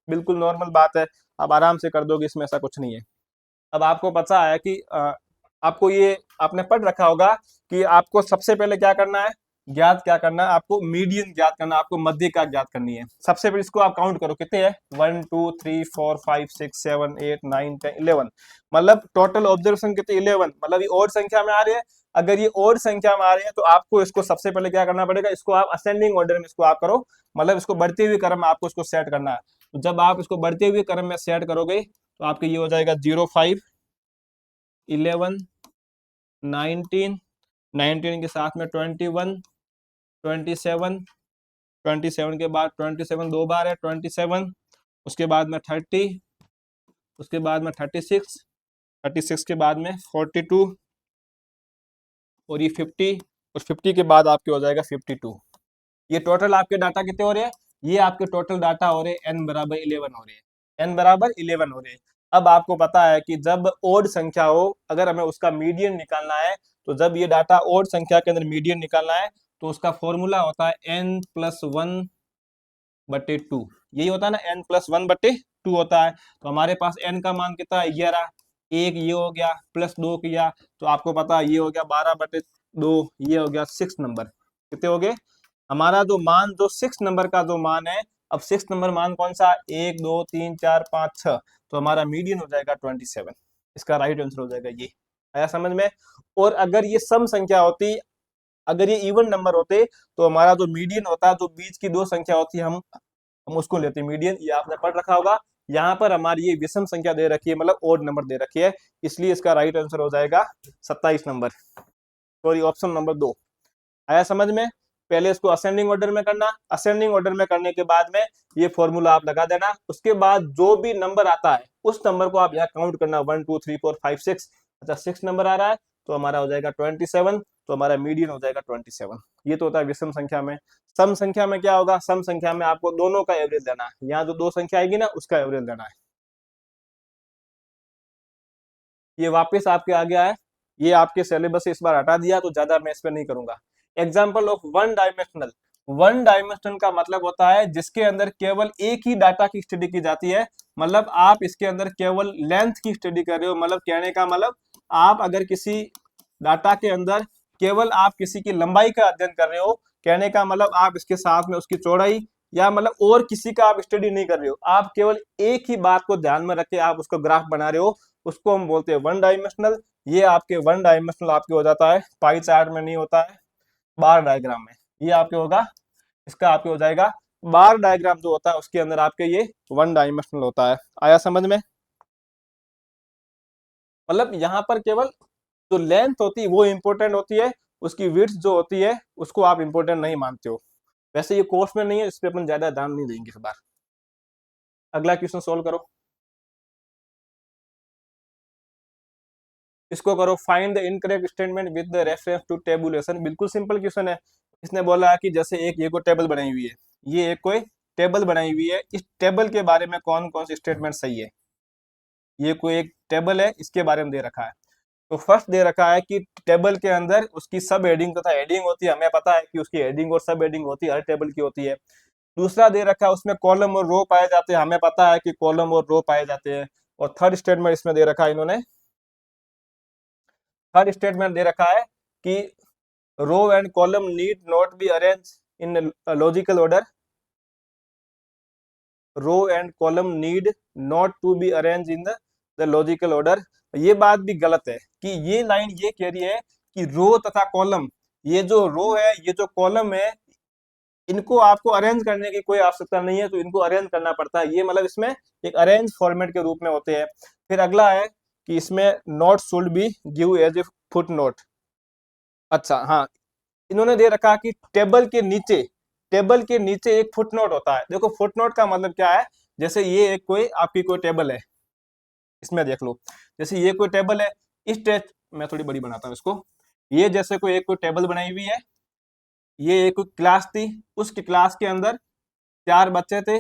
बिल्कुल नॉर्मल बात है, आप आराम से कर दोगे, इसमें ऐसा कुछ नहीं है। अब आपको पता है कि आपको ये आपने पढ़ रखा होगा कि आपको सबसे पहले क्या करना है, ज्ञात क्या करना है, आपको मीडियन ज्ञात करना है, आपको मध्य का ज्ञात करनी है। सबसे पहले इसको आप काउंट करो, कितने हैं? 1 2 3 4 5 6 7 8 9 10 11, मतलब टोटल ऑब्जर्वेशन कितने? 11। मतलब ये और संख्या में आ रही है। अगर ये और संख्या में आ रही है तो आपको इसको सबसे पहले क्या करना पड़ेगा, इसको आप असेंडिंग ऑर्डर में इसको आप करो, मतलब इसको बढ़ते हुए क्रम में आपको इसको सेट करना है। तो जब आप इसको बढ़ते हुए क्रम में सेट करोगे तो आपके ये हो जाएगा 0 5 11 19 19 के साथ में 21 27 27 के बाद 27 दो बार है 27, उसके बाद में 30, उसके बाद में 36, 36 के बाद में 42 और ये 50, और 50 के बाद आपके हो जाएगा 52। ये टोटल आपके डाटा कितने हो रहे हैं? ये आपके टोटल डाटा हो रहे हैं n बराबर 11 हो रहे हैं, n बराबर 11 हो रहे हैं। अब आपको पता है कि जब ओड संख्या हो, अगर हमें उसका मीडियन निकालना है, तो जब ये डाटा ओड संख्या के अंदर मीडियन निकालना है तो उसका फॉर्मूला होता है n+1/2। यही होता है ना, n+1/2 होता है। तो हमारे पास n का मान कितना है? 11। एक ये हो गया, प्लस 2 किया तो आपको पता है ये हो गया 12/2, ये हो गया 6 नंबर। कितने हो गए? हमारा जो मान, जो 6 नंबर का जो मान है, अब 6 नंबर मान कौन सा? 1 2 3 4 5 6, तो हमारा मीडियन हो जाएगा 27। इसका राइट आंसर हो जाएगा ये। आया समझ में? और अगर ये सम संख्या होती, अगर ये इवन नंबर होते तो हमारा जो मीडियन होता है, जो बीच की दो संख्या होती है, हम उसको लेते मीडियन। ये आपने पढ़ रखा होगा यहाँ पर हमारी ये विषम संख्या दे रखी है, मतलब ओड नंबर दे रखी है, इसलिए इसका राइट आंसर हो जाएगा 27 नंबर, सॉरी ऑप्शन नंबर 2। आया समझ में? पहले इसको असेंडिंग ऑर्डर में करना, असेंडिंग ऑर्डर में करने के बाद में ये फॉर्मूला आप लगा देना, उसके बाद जो भी नंबर आता है उस नंबर को आप यहाँ काउंट करना, 1 2 3 4 5 6। अच्छा 6 नंबर आ रहा है तो हमारा हो जाएगा 27, तो हमारा मीडियन हो जाएगा 27। ये तो होता है विषम संख्या में। सम संख्या में क्या होगा? सम संख्या में आपको दोनों का एवरेज लेना है, यहाँ जो दो संख्या आएगी ना उसका एवरेज लेना है। ये वापस आपके आ गया है, ये आपके सिलेबस से इस बार हटा दिया, तो ज्यादा मैं इस पर नहीं करूंगा। Example of one dimensional. One dimensional का मतलब होता है जिसके अंदर केवल एक ही डाटा की स्टडी की जाती है, मतलब आप इसके अंदर केवल लेंथ की स्टडी कर रहे हो, मतलब कहने का मतलब आप अगर किसी डाटा के अंदर केवल आप किसी की लंबाई का अध्ययन कर रहे हो, कहने का मतलब आप इसके साथ में उसकी चौड़ाई या मतलब और किसी का आप स्टडी नहीं कर रहे हो, आप केवल एक ही बात को ध्यान में रख के आप उसको ग्राफ बना रहे हो, उसको हम बोलते हैं वन डायमेंशनल। ये आपके वन डायमेंशनल आपके हो जाता है, पाई चार्ट में नहीं होता है, बार डायग्राम में ये आपके होगा, इसका आपके हो जाएगा बार डायग्राम जो होता है उसके अंदर आपके ये वन डायमेंशनल होता है। आया समझ में? मतलब यहाँ पर केवल जो लेंथ होती है वो इंपॉर्टेंट होती है, उसकी विड्थ जो होती है उसको आप इंपॉर्टेंट नहीं मानते हो। वैसे ये कोर्स में नहीं है, इस पे अपन ज्यादा ध्यान नहीं देंगे इस बार। अगला क्वेश्चन सोल्व करो, इसको करो। Find the incorrect statement with the reference to tabulation. बिल्कुल सिंपल क्वेश्चन है। इसने बोला कि जैसे एक ये कोई टेबल बनाई हुई है, ये एक कोई टेबल बनाई हुई है, इस टेबल के बारे में कौन कौन से स्टेटमेंट सही है। ये कोई एक टेबल है, इसके बारे में दे रखा है। तो फर्स्ट दे रखा है कि टेबल के अंदर उसकी सब हेडिंग तथा हेडिंग होती है, हमें पता है कि उसकी हेडिंग और सब हेडिंग होती है, हर टेबल की होती है। दूसरा दे रखा है उसमें कॉलम और रो पाए जाते हैं, हमें पता है कि कॉलम और रो पाए जाते हैं। और थर्ड स्टेटमेंट इसमें दे रखा है इन्होंने, थर्ड स्टेटमेंट दे रखा है कि row and column need not be arrange in logical order, row and column need not to be arrange in the logical order. ये बात भी गलत है कि ये लाइन ये कह रही है कि रो तथा कॉलम, ये जो रो है ये जो कॉलम है, इनको आपको अरेंज करने की कोई आवश्यकता नहीं है, तो इनको अरेंज करना पड़ता है, ये मतलब इसमें एक अरेंज फॉर्मेट के रूप में होते हैं। फिर अगला है कि इसमें note should be give as a foot note. अच्छा हाँ, इन्होंने दे रखा कि टेबल के नीचे, टेबल के नीचे एक फुटनोट होता है। देखो फुटनोट का मतलब क्या है, जैसे ये एक कोई आपकी कोई टेबल है, इसमें देख लो, जैसे ये कोई टेबल है, इस टेस्ट मैं थोड़ी बड़ी बनाता हूँ इसको, ये जैसे कोई एक कोई टेबल बनाई हुई है, ये एक क्लास थी, उस क्लास के अंदर 4 बच्चे थे,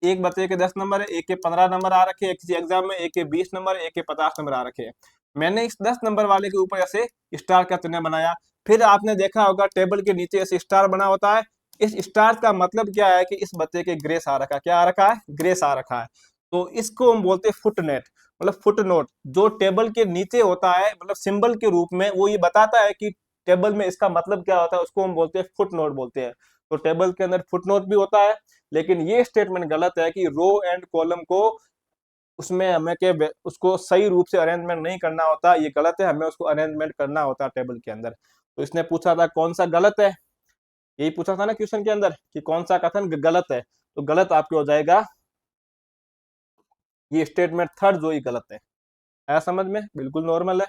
एक बच्चे के 10 नंबर है, एक के 15 नंबर आ रखे हैं किसी एग्जाम में, एक के 20 नंबर, एक के 50 नंबर आ रखे हैं। मैंने इस 10 नंबर वाले के ऊपर ऐसे स्टार का चिन्ह बनाया। फिर आपने देखा होगा टेबल के नीचे ऐसे स्टार बना होता है, इस स्टार का मतलब क्या है कि इस बच्चे के ग्रेस आ रखा है, क्या आ रखा है, ग्रेस आ रखा है। तो इसको हम बोलते हैं फुटनेट, मतलब फुट नोट जो टेबल के नीचे होता है, मतलब सिंबल के रूप में वो ये बताता है कि टेबल में इसका मतलब क्या होता है, उसको हम बोलते हैं फुट नोट बोलते हैं। तो टेबल के अंदर फुट नोट भी होता है, लेकिन ये स्टेटमेंट गलत है कि रो एंड कॉलम को उसमें हमें के उसको सही रूप से अरेंजमेंट नहीं करना होता, ये गलत है, हमें उसको अरेंजमेंट करना होता है टेबल के अंदर। तो इसने पूछा था कौन सा गलत है, यही पूछा था ना क्वेश्चन के अंदर कि कौन सा कथन गलत है, तो गलत आपके हो जाएगा ये स्टेटमेंट थर्ड जो ही गलत है। आया समझ में? बिल्कुल नॉर्मल है।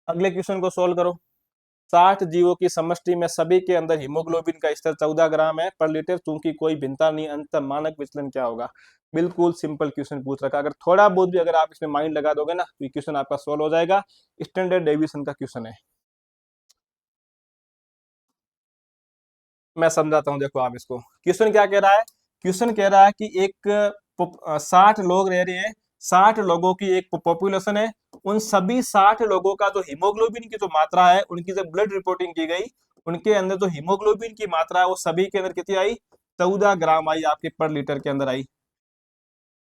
अगले क्वेश्चन को सोल्व करो। 60 जीवों की समष्टि में सभी के अंदर हीमोग्लोबिन का स्तर 14 ग्राम है पर लीटर, चूंकि कोई भिन्नता नहीं, अंत मानक विचलन क्या होगा। बिल्कुल सिंपल क्वेश्चन पूछ रखा, अगर थोड़ा बहुत भी अगर आप इसमें माइंड लगा दोगे ना तो ये क्वेश्चन आपका सोल्व हो जाएगा। स्टैंडर्ड डेविएशन का क्वेश्चन है, मैं समझाता हूँ, देखो आप इसको। क्वेश्चन क्या कह रहा है, क्वेश्चन कह रहा है कि एक 60 लोग रह रहे हैं, 60 लोगों की एक पॉपुलेशन है, उन सभी 60 लोगों का जो हीमोग्लोबिन की जो मात्रा है, उनकी जब ब्लड रिपोर्टिंग की गई, उनके अंदर जो हीमोग्लोबिन की मात्रा है वो सभी के अंदर कितनी आई, 14 ग्राम आई आपके पर लीटर के अंदर आई।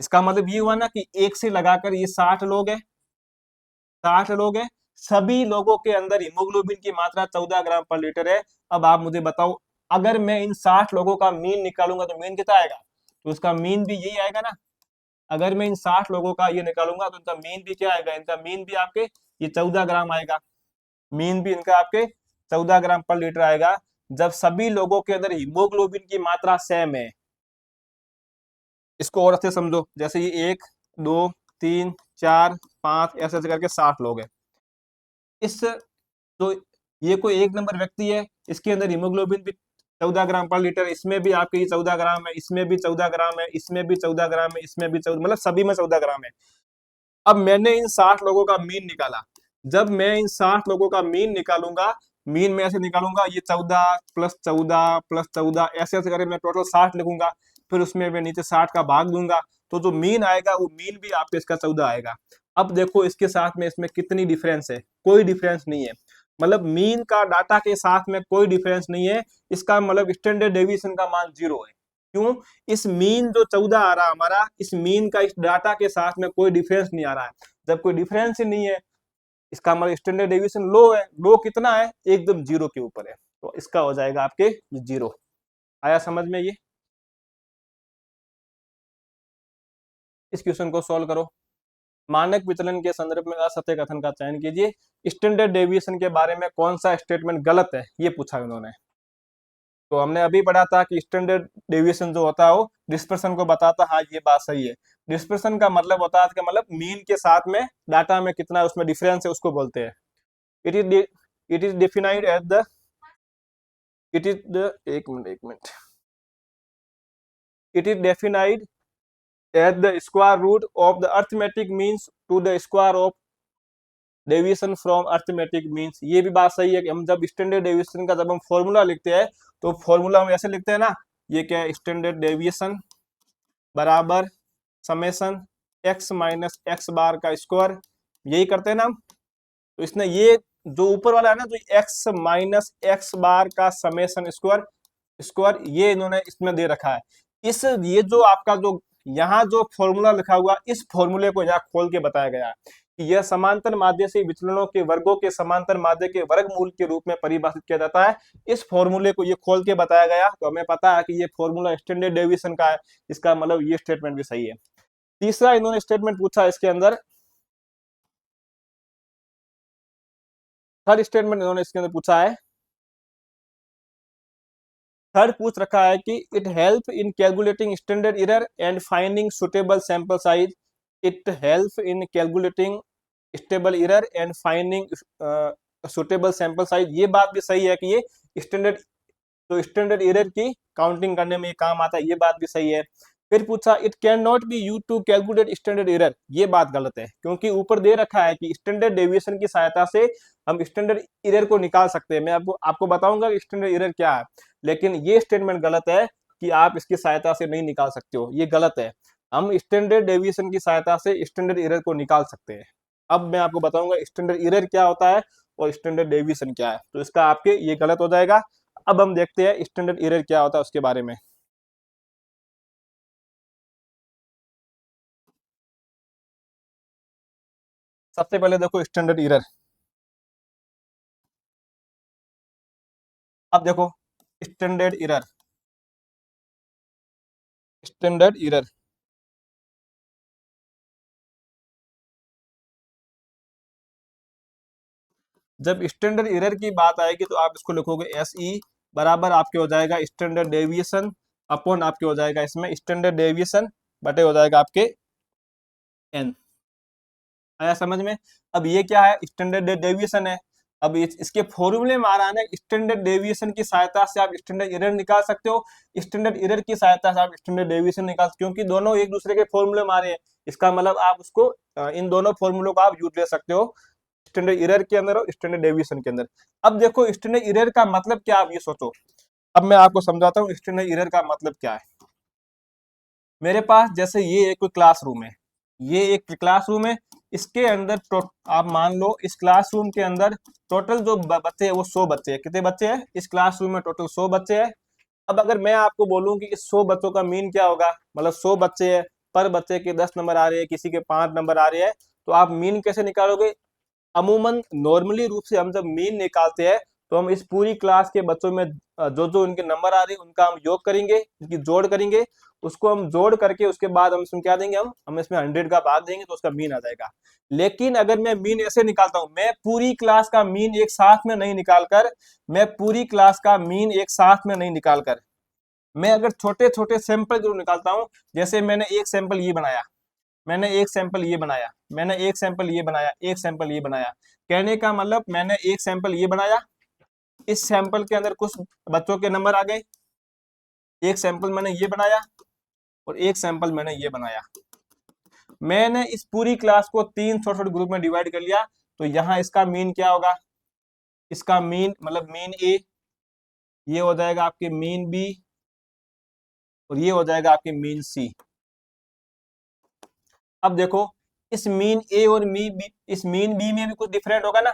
इसका मतलब ये हुआ ना कि एक से लगाकर ये 60 लोग हैं, 60 लोग हैं, सभी लोगों के अंदर हीमोग्लोबिन की मात्रा 14 ग्राम पर लीटर है। अब आप मुझे बताओ, अगर मैं इन 60 लोगों का मीन निकालूंगा तो मीन कितना आएगा, तो इसका मीन भी यही आएगा ना। अगर मैं इन 60 लोगों का ये निकालूंगा तो इनका मीन भी क्या आएगा, इनका मीन भी आपके ये 14 ग्राम आएगा, मीन भी इनका आपके 14 ग्राम पर लीटर आएगा। जब सभी लोगों के अंदर हीमोग्लोबिन की मात्रा सेम है, इसको और अच्छे समझो, जैसे ये 1 2 3 4 5 ऐसे ऐसे करके 60 लोग हैं। इस तो ये कोई एक नंबर व्यक्ति है, इसके अंदर हीमोग्लोबिन भी 14 ग्राम/लीटर, इसमें भी आपके ये 14 ग्राम है, इसमें भी 14 ग्राम है, इसमें भी 14 ग्राम है, इसमें भी 14, मतलब सभी में 14 ग्राम है। अब मैंने इन 60 लोगों का मीन निकाला। जब मैं इन 60 लोगों का मीन निकालूंगा, मीन में ऐसे निकालूंगा, ये 14 + 14 + 14 ऐसे ऐसे करके मैं टोटल 60 लिखूंगा। फिर उसमें मैं नीचे 60 का भाग दूंगा, तो जो मीन आएगा वो मीन भी आपके इसका 14 आएगा। अब देखो इसके साथ में इसमें कितनी डिफरेंस है, कोई डिफरेंस नहीं है। मतलब मीन का डाटा के साथ में कोई डिफरेंस नहीं है, इसका मतलब स्टैंडर्ड डेविएशन का मान 0 है। क्यों? इस मीन जो 14 आ रहा है हमारा, इस मीन का इस डाटा के साथ में कोई डिफरेंस नहीं आ रहा है। जब कोई डिफरेंस ही नहीं है, इसका मतलब स्टैंडर्ड डेविएशन लो है। लो कितना है? एकदम 0 के ऊपर है, तो इसका हो जाएगा आपके 0। आया समझ में ये? इस क्वेश्चन को सॉल्व करो। मानक विचलन के संदर्भ में असत्य कथन का चयन कीजिए। स्टैंडर्ड डेविएशन के बारे में कौन सा स्टेटमेंट गलत है, ये पूछा इन्होंने। तो हमने अभी पढ़ा था कि स्टैंडर्ड डेविएशन जो होता है वो डिस्पर्सन को बताता है। हाँ, ये बात सही है। डिस्पर्सन का मतलब होता है कि मतलब मीन के साथ में डाटा में कितना उसमें डिफरेंस है, उसको बोलते हैं। It is defined as the it is the एक minute it is defined as the square root of the arithmetic means to the square of deviation from arithmetic means. ये भी बात सही है कि हम जब स्टैंडर्ड डेविएशन का जब हम फॉर्मूला लिखते हैं, तो फॉर्मूला हम ऐसे लिखते हैं ना, ये क्या है, स्टैंडर्ड डेविएशन बराबर summation x minus X bar का स्क्वायर, यही करते हैं ना हम। तो इसने ये जो ऊपर वाला है ना, जो x माइनस एक्स बार का समेशन स्क्वायर स्क्वायर, ये इन्होंने इसमें दे रखा है। इस ये जो आपका जो यहाँ जो फॉर्मूला लिखा हुआ, इस फॉर्मूले को यहाँ खोल के बताया गया है कि यह समांतर माध्य से विचलनों के वर्गों के समांतर माध्य के वर्गमूल के रूप में परिभाषित किया जाता है। इस फॉर्मूले को ये खोल के बताया गया, तो हमें पता है कि ये फॉर्मूला स्टैंडर्ड डेविएशन का है। इसका मतलब ये स्टेटमेंट भी सही है। तीसरा इन्होंने स्टेटमेंट पूछा इसके अंदर, थर्ड स्टेटमेंट इन्होंने इसके अंदर पूछा है, थर्ड पूछ रखा है कि it help in calculating standard error and finding suitable sample size. It help in calculating stable error and finding suitable sample size. ये बात भी सही है कि ये स्टैंडर्ड तो स्टैंडर्ड एरर की काउंटिंग करने में ये काम आता है, ये बात भी सही है। फिर पूछा it can not be use to calculate standard error. ये बात गलत है, क्योंकि ऊपर दे रखा है कि स्टैंडर्ड डेविएशन की सहायता से हम स्टैंडर्ड एरर को निकाल सकते हैं। मैं आपको बताऊंगा कि स्टैंडर्ड एरर क्या है, लेकिन ये स्टेटमेंट गलत है कि आप इसकी सहायता से नहीं निकाल सकते हो, ये गलत है। हम स्टैंडर्ड डेविएशन की सहायता से स्टैंडर्ड एरर को निकाल सकते हैं। अब मैं आपको बताऊंगा स्टैंडर्ड एरर क्या होता है और स्टैंडर्ड डेविएशन क्या है, तो इसका आपके ये गलत हो जाएगा। अब हम देखते हैं स्टैंडर्ड एरर क्या होता है उसके बारे में। सबसे पहले देखो स्टैंडर्ड एरर। अब देखो स्टैंडर्ड एरर, स्टैंडर्ड एरर जब स्टैंडर्ड एरर की बात आएगी तो आप इसको लिखोगे एस ई बराबर आपके हो जाएगा स्टैंडर्ड डेविएशन अपॉन आपके हो जाएगा इसमें स्टैंडर्ड डेविएशन बटे हो जाएगा आपके एन। आया समझ में? अब ये क्या है? स्टैंडर्ड डेविएशन है। अब इसके फॉर्मूले में आ रहा है ना, स्टैंडर्ड डेविएशन की सहायता से आप स्टैंडर्ड एरर निकाल सकते हो, स्टैंडर्ड एरर की सहायता से आप स्टैंडर्ड डेविएशन निकाल, क्योंकि दोनों एक दूसरे के फॉर्मूले में आ रहे हैं। इसका मतलब आप उसको इन दोनों फॉर्मूलों का आप यूज ले सकते हो, स्टैंडर्ड एरर के अंदर और स्टैंडर्ड डेविएशन के अंदर। अब देखो स्टैंडर्ड एरर का मतलब क्या, आप ये सोचो। अब मैं आपको समझाता हूँ स्टैंडर्ड एरर का मतलब क्या है। मेरे पास जैसे ये एक क्लासरूम है, ये एक क्लासरूम है, इसके अंदर आप मान लो इस क्लासरूम के अंदर टोटल जो बच्चे हैं वो 100 बच्चे हैं। कितने बच्चे हैं इस क्लासरूम में? टोटल 100 बच्चे हैं। अब अगर मैं आपको बोलूं कि इस 100 बच्चों का मीन क्या होगा, मतलब 100 बच्चे हैं, पर बच्चे के 10 नंबर आ रहे हैं, किसी के 5 नंबर आ रहे हैं, तो आप मीन कैसे निकालोगे? अमूमन नॉर्मली रूप से हम जब मीन निकालते हैं तो हम इस पूरी क्लास के बच्चों में जो जो उनके नंबर आ रहे हैं उनका हम योग करेंगे, उनकी जोड़ करेंगे, उसको हम जोड़ करके उसके बाद हम इसमें क्या देंगे, हम इसमें 100 का भाग देंगे तो उसका मीन आ जाएगा। लेकिन अगर मैं मीन ऐसे निकालता हूं, मैं पूरी क्लास का मीन एक साथ में नहीं निकाल कर, मैं पूरी क्लास का मीन एक साथ में नहीं निकाल कर मैं अगर छोटे छोटे सैंपल जरूर निकालता हूँ, जैसे मैंने एक सैंपल ये बनाया, मैंने एक सैंपल ये बनाया, मैंने एक सैंपल ये बनाया, एक सैंपल ये बनाया, कहने का मतलब मैंने एक सैंपल ये बनाया, इस सैंपल के अंदर कुछ बच्चों के नंबर आ गए, एक सैंपल मैंने ये बनाया और एक सैंपल मैंने ये बनाया। मैंने इस पूरी क्लास को 3 छोटे छोटे ग्रुप में डिवाइड कर लिया, तो यहाँ इसका मीन क्या होगा, इसका मीन मतलब मीन ए, ये हो जाएगा आपके मीन बी और ये हो जाएगा आपके मीन सी। अब देखो इस मीन ए और मीन बी, इस मीन बी में भी कुछ डिफरेंट होगा ना,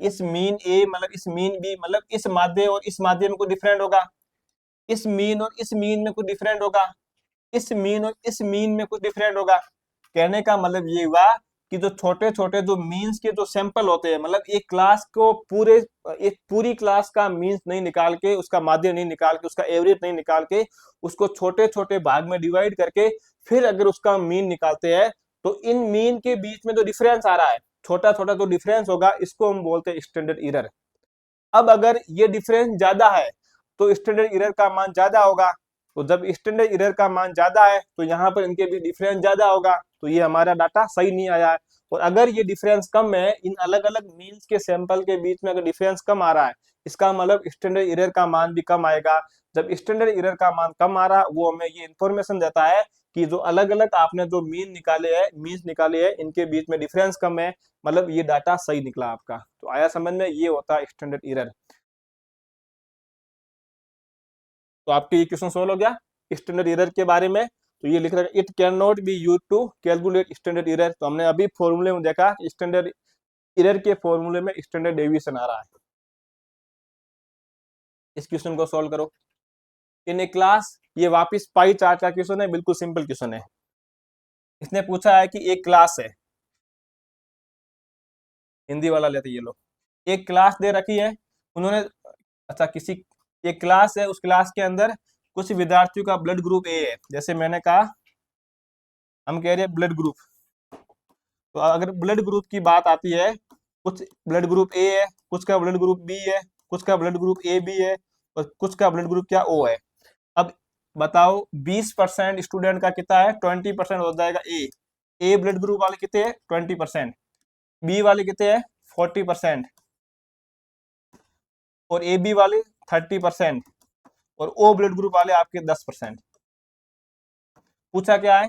इस मीन ए मतलब इस मीन बी मतलब इस माध्य और इस माध्य में कुछ डिफरेंट होगा, इस मीन और इस मीन में कुछ डिफरेंट होगा, इस मीन और इस मीन में कुछ डिफरेंट होगा। कहने का मतलब ये हुआ कि जो छोटे छोटे जो मीन्स के जो सैंपल होते हैं, मतलब एक क्लास को पूरे, एक पूरी क्लास का मीन्स नहीं निकाल के, उसका माध्य नहीं निकाल के, उसका एवरेज नहीं निकाल के, उसको छोटे छोटे भाग में डिवाइड करके फिर अगर उसका मीन निकालते हैं, तो इन मीन के बीच में जो डिफरेंस आ रहा है, छोटा छोटा जो डिफरेंस होगा, इसको हम बोलते हैं स्टैंडर्ड एरर। अब अगर ये डिफरेंस ज्यादा है तो स्टैंडर्ड एरर का मान ज्यादा होगा, तो जब स्टैंडर्ड एरर का मान ज्यादा है तो यहाँ पर इनके भी डिफरेंस ज्यादा होगा, तो ये हमारा डाटा सही नहीं आया है। और अगर ये डिफरेंस कम है, इन अलग अलग मीन्स के सैंपल के बीच में अगर डिफरेंस कम आ रहा है, इसका मतलब स्टैंडर्ड एरर का मान भी कम आएगा। जब स्टैंडर्ड एरर का मान कम आ रहा, वो हमें ये इंफॉर्मेशन देता है कि जो अलग अलग आपने जो मीन निकाले हैं, मीन्स निकाले हैं, इनके बीच में डिफरेंस कम है, मतलब ये डाटा सही निकला आपका। तो आया समझ में, ये होता है स्टैंडर्ड एरर। तो आपके ये क्वेश्चन सोल्व हो गया स्टैंडर्ड एरर के बारे में। तो ये लिख रहा है it can not be use to calculate standard error. तो हमने अभी फॉर्मूले में देखा स्टैंडर्ड एरर के फॉर्मूले में स्टैंडर्ड डेविएशन आ रहा है। इस क्वेश्चन को सॉल्व करो इन ए क्लास। ये वापस पाई चार्ट का क्वेश्चन है, बिल्कुल सिंपल क्वेश्चन है। इसने पूछा है कि एक क्लास है, हिंदी वाला लेते ये लोग, एक क्लास दे रखी है उन्होंने, अच्छा किसी, एक क्लास है, उस क्लास के अंदर कुछ विद्यार्थियों का ब्लड ग्रुप ए है, जैसे मैंने कहा हम कह रहे हैं ब्लड ग्रुप। तो अगर ब्लड ग्रुप की बात आती है, कुछ ब्लड ग्रुप ए है, कुछ का ब्लड ग्रुप बी है, कुछ का ब्लड ग्रुप ए बी है और कुछ का ब्लड ग्रुप क्या ओ है। अब बताओ 20% स्टूडेंट का कितना है, 20% हो जाएगा ए ब्लड ग्रुप वाले कितने हैं 20%, बी वाले कितने हैं 40% और ए बी वाले 30% और ओ ब्लड ग्रुप वाले आपके 10%। पूछा क्या है,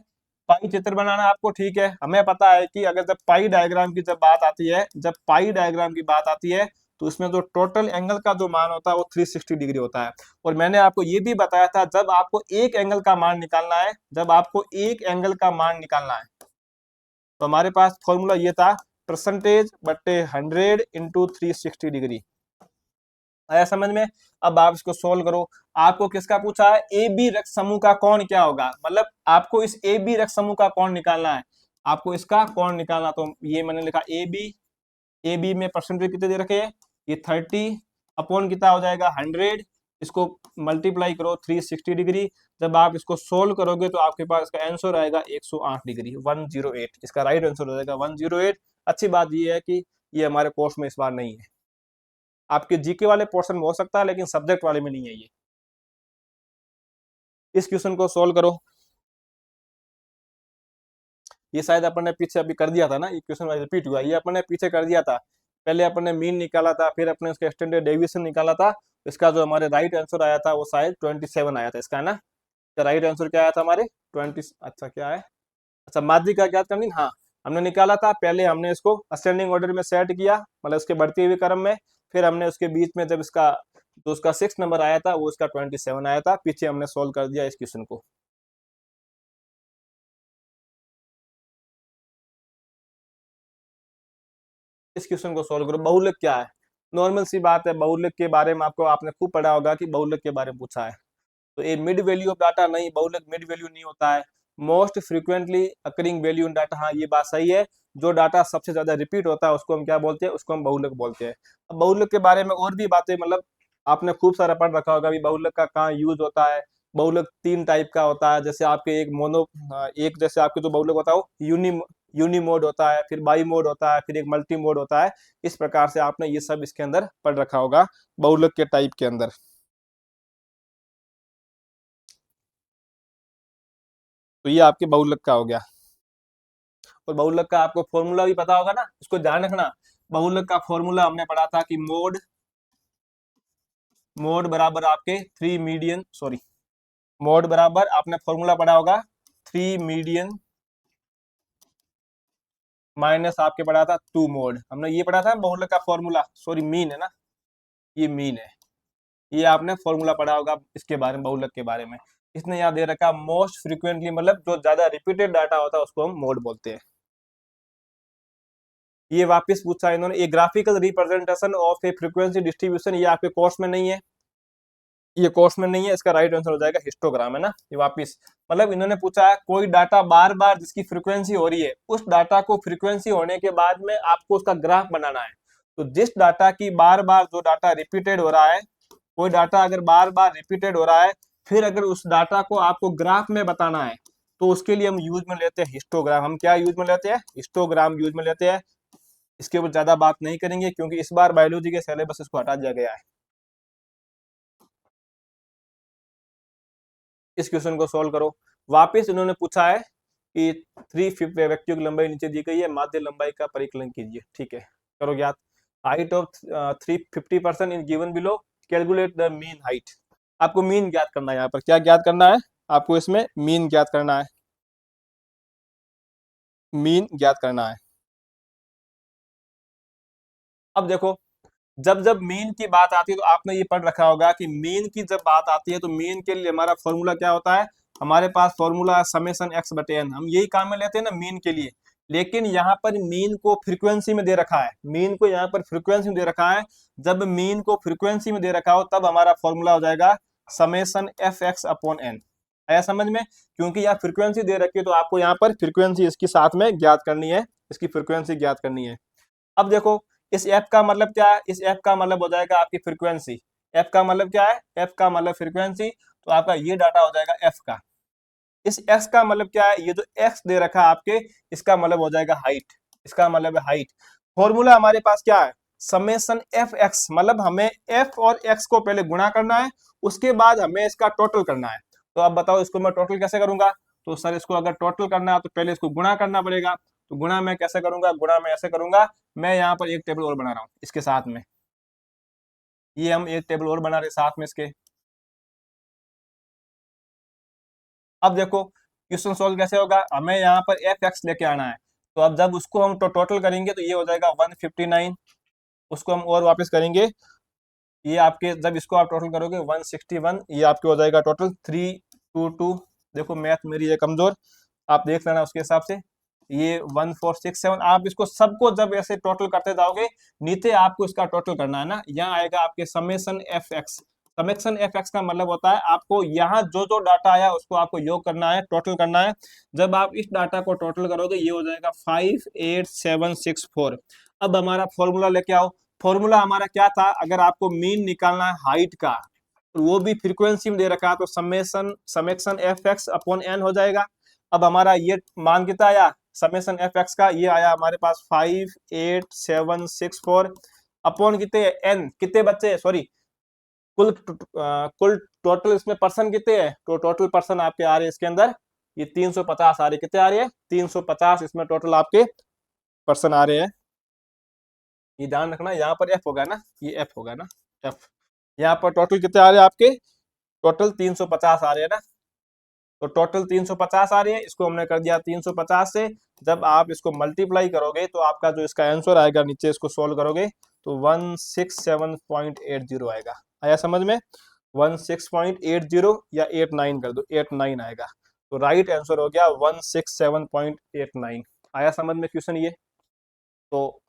पाई चित्र बनाना आपको ठीक है, हमें पता है कि अगर जब पाई डायग्राम की जब बात आती है, जब पाई डायग्राम की बात आती है, तो उसमें जो टोटल एंगल का जो मान होता है वो 360 डिग्री होता है। और मैंने आपको ये भी बताया था जब आपको एक एंगल का मान निकालना है, जब आपको एक एंगल का मान निकालना है, तो हमारे पास फॉर्मूला ये था परसेंटेज बटे 100 इंटू 360 डिग्री। आया समझ में। अब आप इसको सोल्व करो। आपको किसका पूछा है, ए बी रक्त समूह का कौन क्या होगा, मतलब आपको इस ए बी रक्त समूह का कौन निकालना है, आपको इसका कौन निकालना। तो ये मैंने लिखा ए बी में परसेंटेज कितने दे रखे हैं, ये 30 अपॉन कितना हो जाएगा 100, इसको मल्टीप्लाई करो 360 डिग्री। जब आप इसको सोल्व करोगे तो आपके पास इसका आंसर आएगा 108 डिग्री, 108 इसका राइट आंसर हो जाएगा 108। अच्छी बात ये है कि ये हमारे कोर्स में इस बार नहीं है, आपके जीके वाले पोर्शन में हो सकता है लेकिन सब्जेक्ट वाले में नहीं है ये। इस क्वेश्चन को सोल्व करो। ये शायद अपन ने पीछे अभी कर दिया था ना, ये क्वेश्चन रिपीट हुआ, ये अपन ने पीछे कर दिया था। पहले अपन ने मीन निकाला था, फिर अपने उसका स्टैंडर्ड डेविएशन निकाला था। इसका जो हमारे राइट आंसर आया था वो शायद 27 आया था इसका, है ना। तो राइट आंसर क्या आया था हमारे 20, अच्छा क्या है, अच्छा माध्यिका ज्ञात करनी, हाँ हमने निकाला था। पहले हमने इसको असेंडिंग ऑर्डर में सेट किया, मतलब उसके बढ़ते हुए क्रम में, फिर हमने उसके बीच में जब इसका जो उसका 6 नंबर आया था वो इसका 27 आया था, पीछे हमने सोल्व कर दिया इस क्वेश्चन को। इस क्वेश्चन को सोल्व करो। बहुलक क्या है, नॉर्मल सी बात है, बहुलक के बारे में आपको आपने खूब पढ़ा होगा कि बहुलक के बारे में पूछा है। तो ये मिड वैल्यू ऑफ डाटा नहीं, बहुलक मिड वैल्यू नहीं होता है, most frequently occurring value in data. हाँ ये बात सही है, जो डाटा सबसे ज्यादा रिपीट होता है उसको हम क्या बोलते हैं, उसको हम बहुलक बोलते हैं। अब बहुलक के बारे में और भी बातें, मतलब आपने खूब सारा पढ़ रखा होगा भी बहुलक का कहाँ यूज होता है। बहुलक 3 टाइप का होता है, जैसे आपके एक मोनो, एक जैसे आपके जो बहुलक होता है वो यूनी मोड होता है, फिर बाई मोड होता है, फिर एक मल्टी मोड होता है। इस प्रकार से आपने ये सब इसके अंदर पढ़ रखा होगा बहुलक के टाइप के अंदर। तो ये आपके बहुलक का हो गया। और बहुलक का आपको फॉर्मूला भी पता होगा ना, इसको ध्यान रखना। बहुलक का फॉर्मूला हमने पढ़ा था कि मोड मोड बराबर आपके थ्री मीडियन, सॉरी, मोड बराबर आपने फॉर्मूला पढ़ा होगा थ्री मीडियन माइनस आपके पढ़ा था टू मोड। हमने ये पढ़ा था बहुलक का फॉर्मूला, सॉरी मीन है ना, ये मीन है। ये आपने फॉर्मूला पढ़ा होगा इसके बारे में, बहुलक के बारे में। इसने यहाँ दे रखा मोस्ट फ्रीक्वेंटली, मतलब जो ज्यादा रिपीटेड डाटा होता है उसको हम मोड बोलते हैं। ये वापस पूछा इन्होंने, a graphical representation of a frequency distribution, ये आपके कोर्स में नहीं है, ये कोर्स में नहीं है, इसका राइट आंसर हो जाएगा हिस्टोग्राम, है ना। ये वापस मतलब इन्होंने पूछा है कोई डाटा बार बार जिसकी फ्रीक्वेंसी हो रही है, उस डाटा को फ्रीक्वेंसी होने के बाद में आपको उसका ग्राफ बनाना है। तो जिस डाटा की बार बार, जो डाटा रिपीटेड हो रहा है, कोई डाटा अगर बार बार रिपीटेड हो रहा है, फिर अगर उस डाटा को आपको ग्राफ में बताना है, तो उसके लिए हम यूज में लेते हैं हिस्टोग्राम। हम क्या यूज में लेते हैं? हिस्टोग्राम यूज में लेते हैं। इसके ऊपर ज्यादा बात नहीं करेंगे क्योंकि इस बार बायोलॉजी के सिलेबस इसको हटा दिया गया है। इस क्वेश्चन को सोल्व करो। वापस इन्होंने पूछा है कि थ्री व्यक्तियों की लंबाई नीचे दी गई है, माध्य लंबाई का परिकलन कीजिए। ठीक है, करो ज्ञात। Height of 350% in given below, calculate the mean height. आपको मीन ज्ञात करना है। यहाँ पर क्या ज्ञात करना है आपको? इसमें मीन ज्ञात करना है, मीन ज्ञात करना है। अब देखो, जब जब मीन की बात आती है तो आपने ये पढ़ रखा होगा कि मीन की जब बात आती है तो मीन के लिए हमारा फॉर्मूला क्या होता है? हमारे पास फॉर्मूला है समेशन एक्स बटे एन। हम यही काम में लेते हैं ना मीन के लिए। लेकिन यहाँ पर मीन को फ्रीक्वेंसी में दे रखा है, मीन को यहाँ पर फ्रीक्वेंसी में दे रखा है। जब मीन को फ्रीक्वेंसी में दे रखा हो तब हमारा फॉर्मूला हो जाएगा summation f x upon n. आया समझ में? क्योंकि यहाँ फ्रीक्वेंसी दे रखी है तो आपको यहाँ पर फ्रीक्वेंसी इसकी साथ में ज्ञात करनी है, इसकी फ्रीक्वेंसी ज्ञात करनी है। अब देखो, इस एफ का मतलब क्या है? इस एफ का मतलब हो जाएगा आपकी फ्रीक्वेंसी। एफ का मतलब क्या है? एफ का मतलब फ्रीक्वेंसी। तो आपका ये डाटा हो जाएगा एफ का। इस एक्स का मतलब क्या है? ये जो एक्स दे रखा है आपके, इसका मतलब हो जाएगा हाइट। इसका मतलब है हाइट। फॉर्मूला हमारे पास क्या है? समेशन एफ एक्स, मतलब हमें एफ और एक्स को पहले गुणा करना है, उसके बाद हमें इसका टोटल करना है। तो अब बताओ इसको मैं टोटल कैसे करूंगा? तो सर इसको अगर टोटल करना है तो पहले इसको गुणा करना पड़ेगा। तो गुणा मैं कैसे करूंगा? गुणा मैं ऐसे करूंगा, मैं यहाँ पर एक टेबल और बना रहा हूँ इसके साथ में। ये हम एक टेबल और बना रहे साथ में इसके। अब देखो क्वेश्चन सोल्व कैसे होगा? हमें यहाँ पर एफ एक्स लेके आना है। तो अब जब उसको हम टोटल करेंगे तो ये हो जाएगा 159। उसको हम और वापस करेंगे, ये आपके जब इसको आप टोटल करोगे 161, ये आपके हो जाएगा टोटल 322। देखो मैथ मेरी है कमजोर, आप देख लेना उसके हिसाब से। ये 1467। आप इसको सबको जब ऐसे टोटल करते जाओगे, नीचे आपको इसका टोटल करना है ना, यहाँ आएगा आपके summation f x. Summation f x का मतलब होता है आपको यहाँ जो जो डाटा आया उसको आपको योग करना है, टोटल करना है। जब आप इस डाटा को टोटल करोगे ये हो जाएगा 58764। अब हमारा फॉर्मूला लेके आओ। फॉर्मूला हमारा क्या था? अगर आपको मीन निकालना है हाइट का, और वो भी फ्रीक्वेंसी में दे रखा है, तो summation summation f x upon n हो जाएगा। अब हमारा ये मान कितना आया समेशन एफ एक्स का? ये आया हमारे पास 58764 अपॉन कितने? एन कितने बच्चे, सॉरी, कुल टोटल इसमें पर्सन कितने हैं? तो टोटल पर्सन आपके आ रहे हैं इसके अंदर ये 350 आ रहे। कितने आ रहे हैं? 350 इसमें टोटल आपके पर्सन आ रहे हैं। ये ध्यान रखना, यहाँ पर एफ होगा ना, ये एफ होगा ना, एफ। यहाँ पर टोटल कितने आ रहे हैं आपके? टोटल 350 आ रहे हैं ना। तो टोटल 350 आ रही है, इसको हमने कर दिया 350 से। जब आप इसको मल्टीप्लाई करोगे तो आपका जो इसका आंसर आएगा, नीचे इसको सोल्व करोगे तो 167.80 आएगा। आया समझ में? 16.80 या 89 कर दो, 89 आएगा। तो राइट आंसर हो गया 167.89। आया समझ में क्वेश्चन ये? तो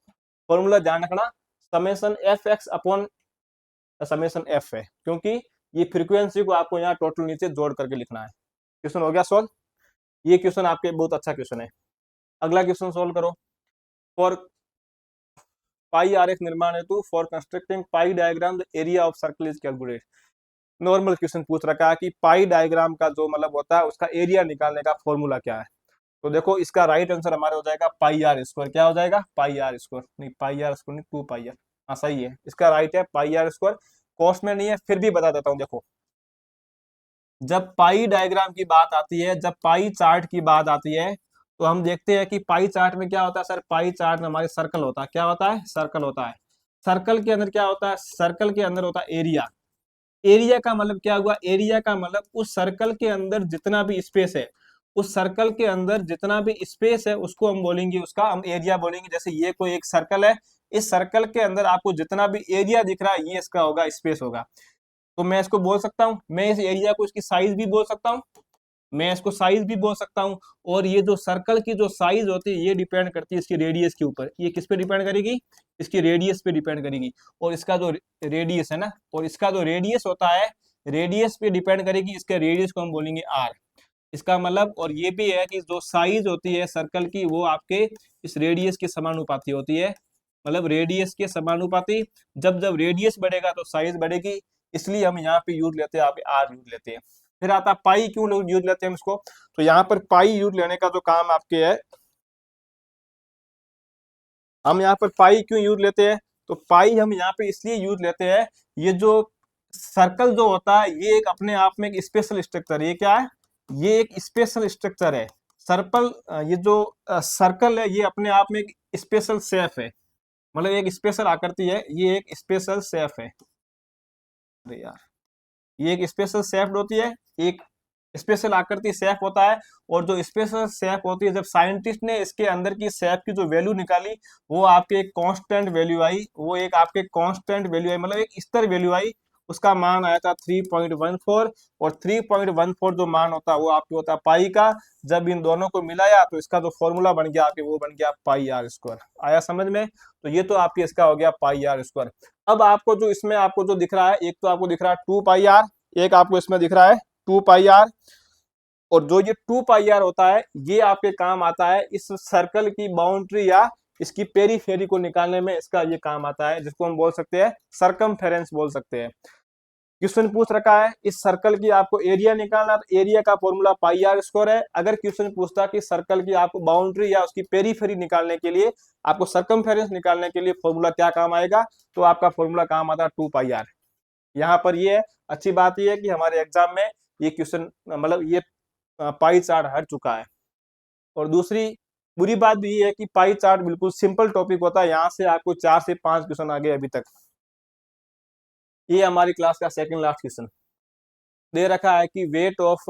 फॉर्मूला ध्यान रखना, summation f x upon summation F है, क्योंकि ये फ्रीक्वेंसी को आपको यहाँ टोटल नीचे जोड़ करके लिखना है। क्वेश्चन हो गया सॉल्व। ये क्वेश्चन आपके बहुत अच्छा क्वेश्चन है। अगला क्वेश्चन सोल्व करो। फॉर पाई आर एक निर्माण हेतु for constructing pi diagram the area of circle is calculate. Normal question पूछ रखा है कि पाई डायग्राम का जो मतलब होता है उसका एरिया निकालने का फॉर्मूला क्या है। तो देखो इसका राइट आंसर हमारा हो जाएगा पाई आर स्क्वायर। क्या हो जाएगा? पाई आर स्क्वायर, नहीं पाई आर स्क्वायर नहीं, 2 पाई आर। हाँ सही है, इसका राइट है पाई आर स्क्वायर। कोर्स में नहीं है फिर भी बता देता हूँ। देखो जब पाई डायग्राम की बात आती है, जब पाई चार्ट की बात आती है, तो हम देखते हैं कि पाई चार्ट में क्या होता है सर, पाई चार्ट में हमारे सर्कल होता है, क्या होता है, सर्कल होता है। सर्कल के अंदर क्या होता है, सर्कल के अंदर होता है एरिया। एरिया का मतलब क्या हुआ, एरिया का मतलब उस सर्कल के अंदर जितना भी स्पेस है, उस सर्कल के अंदर जितना भी स्पेस है उसको हम बोलेंगे, उसका हम एरिया बोलेंगे। जैसे ये कोई एक सर्कल है, इस सर्कल के अंदर आपको जितना भी एरिया दिख रहा है ये इसका होगा, स्पेस होगा। तो मैं इसको बोल सकता हूँ, मैं इस एरिया को इसकी साइज भी बोल सकता हूँ, मैं इसको साइज भी बोल सकता हूँ। और ये जो सर्कल की जो साइज होती है ये डिपेंड करती है इसकी रेडियस के ऊपर। ये किस पे डिपेंड करेगी, इसकी रेडियस पे डिपेंड करेगी। और इसका जो रेडियस है ना, और इसका जो रेडियस होता है, रेडियस पे डिपेंड करेगी, इसके रेडियस को हम बोलेंगे आर। इसका मतलब, और ये भी है कि जो साइज होती है सर्कल की वो आपके इस रेडियस के समानुपाती होती है, मतलब रेडियस के समानुपाती। जब जब रेडियस बढ़ेगा तो साइज बढ़ेगी, इसलिए हम यहाँ पे यूज लेते हैं, यहाँ पे आर यूज लेते हैं। फिर आता है पाई, क्यों लोग यूज लेते हैं हम इसको, तो यहाँ पर पाई यूज लेने का जो काम आपके है, हम यहाँ पर पाई क्यों यूज लेते हैं, तो पाई हम यहाँ पे इसलिए यूज लेते हैं, ये जो सर्कल जो होता है ये एक अपने आप में एक स्पेशल स्ट्रक्चर है। ये क्या है, ये एक स्पेशल स्ट्रक्चर है। सर्कल, ये जो सर्कल है ये अपने आप में एक स्पेशल शेप है, मतलब एक स्पेशल आकृति है, ये एक स्पेशल शेप है। अरे यार, ये एक स्पेशल शेप होती है, एक स्पेशल आकृति शेप होता है। और जो स्पेशल शेप होती है, जब साइंटिस्ट ने इसके अंदर की शेप की जो वैल्यू निकाली, वो आपके एक कांस्टेंट वैल्यू आई, वो एक आपके कांस्टेंट वैल्यू आई, मतलब एक स्थिर वैल्यू आई। उसका मान आया था 3.14। और 3.14 जो मान होता है वो आपको होता है पाई का। जब इन दोनों को मिलाया तो इसका जो फॉर्मूला बन गया आपके, वो बन गया पाई आर स्क्वायर। आया समझ में, तो ये तो आपके इसका हो गया पाई आर स्क्वायर। अब आपको जो इसमें आपको जो दिख रहा है, एक तो आपको दिख रहा है 2 पाई आर, एक आपको इसमें दिख रहा है 2 पाई आर। और जो ये 2 पाई आर होता है ये आपके काम आता है इस सर्कल की बाउंड्री या इसकी पेरीफेरी को निकालने में, इसका ये काम आता है, जिसको हम बोल सकते हैं सरकमफेरेंस बोल सकते हैं। क्वेश्चन पूछ रखा है इस सर्कल की आपको एरिया निकालना, तो एरिया का फॉर्मूला पाई आर स्क्वायर है। अगर क्वेश्चन पूछता कि सर्कल की आपको बाउंड्री या उसकी पेरीफेरी निकालने के लिए, आपको सरकमफेरेंस निकालने के लिए फॉर्मूला क्या काम आएगा, तो आपका फॉर्मूला काम आता है 2 पाई आर। यहाँ पर ये है, अच्छी बात ये है कि हमारे एग्जाम में ये क्वेश्चन, मतलब ये पाई चार्ट हट चुका है। और दूसरी बुरी बात भी ये है कि पाई चार्ट बिल्कुल सिंपल टॉपिक होता है, यहाँ से आपको 4 से 5 क्वेश्चन आ गए अभी तक। ये हमारी क्लास का सेकंड लास्ट क्वेश्चन दे रखा है कि weight of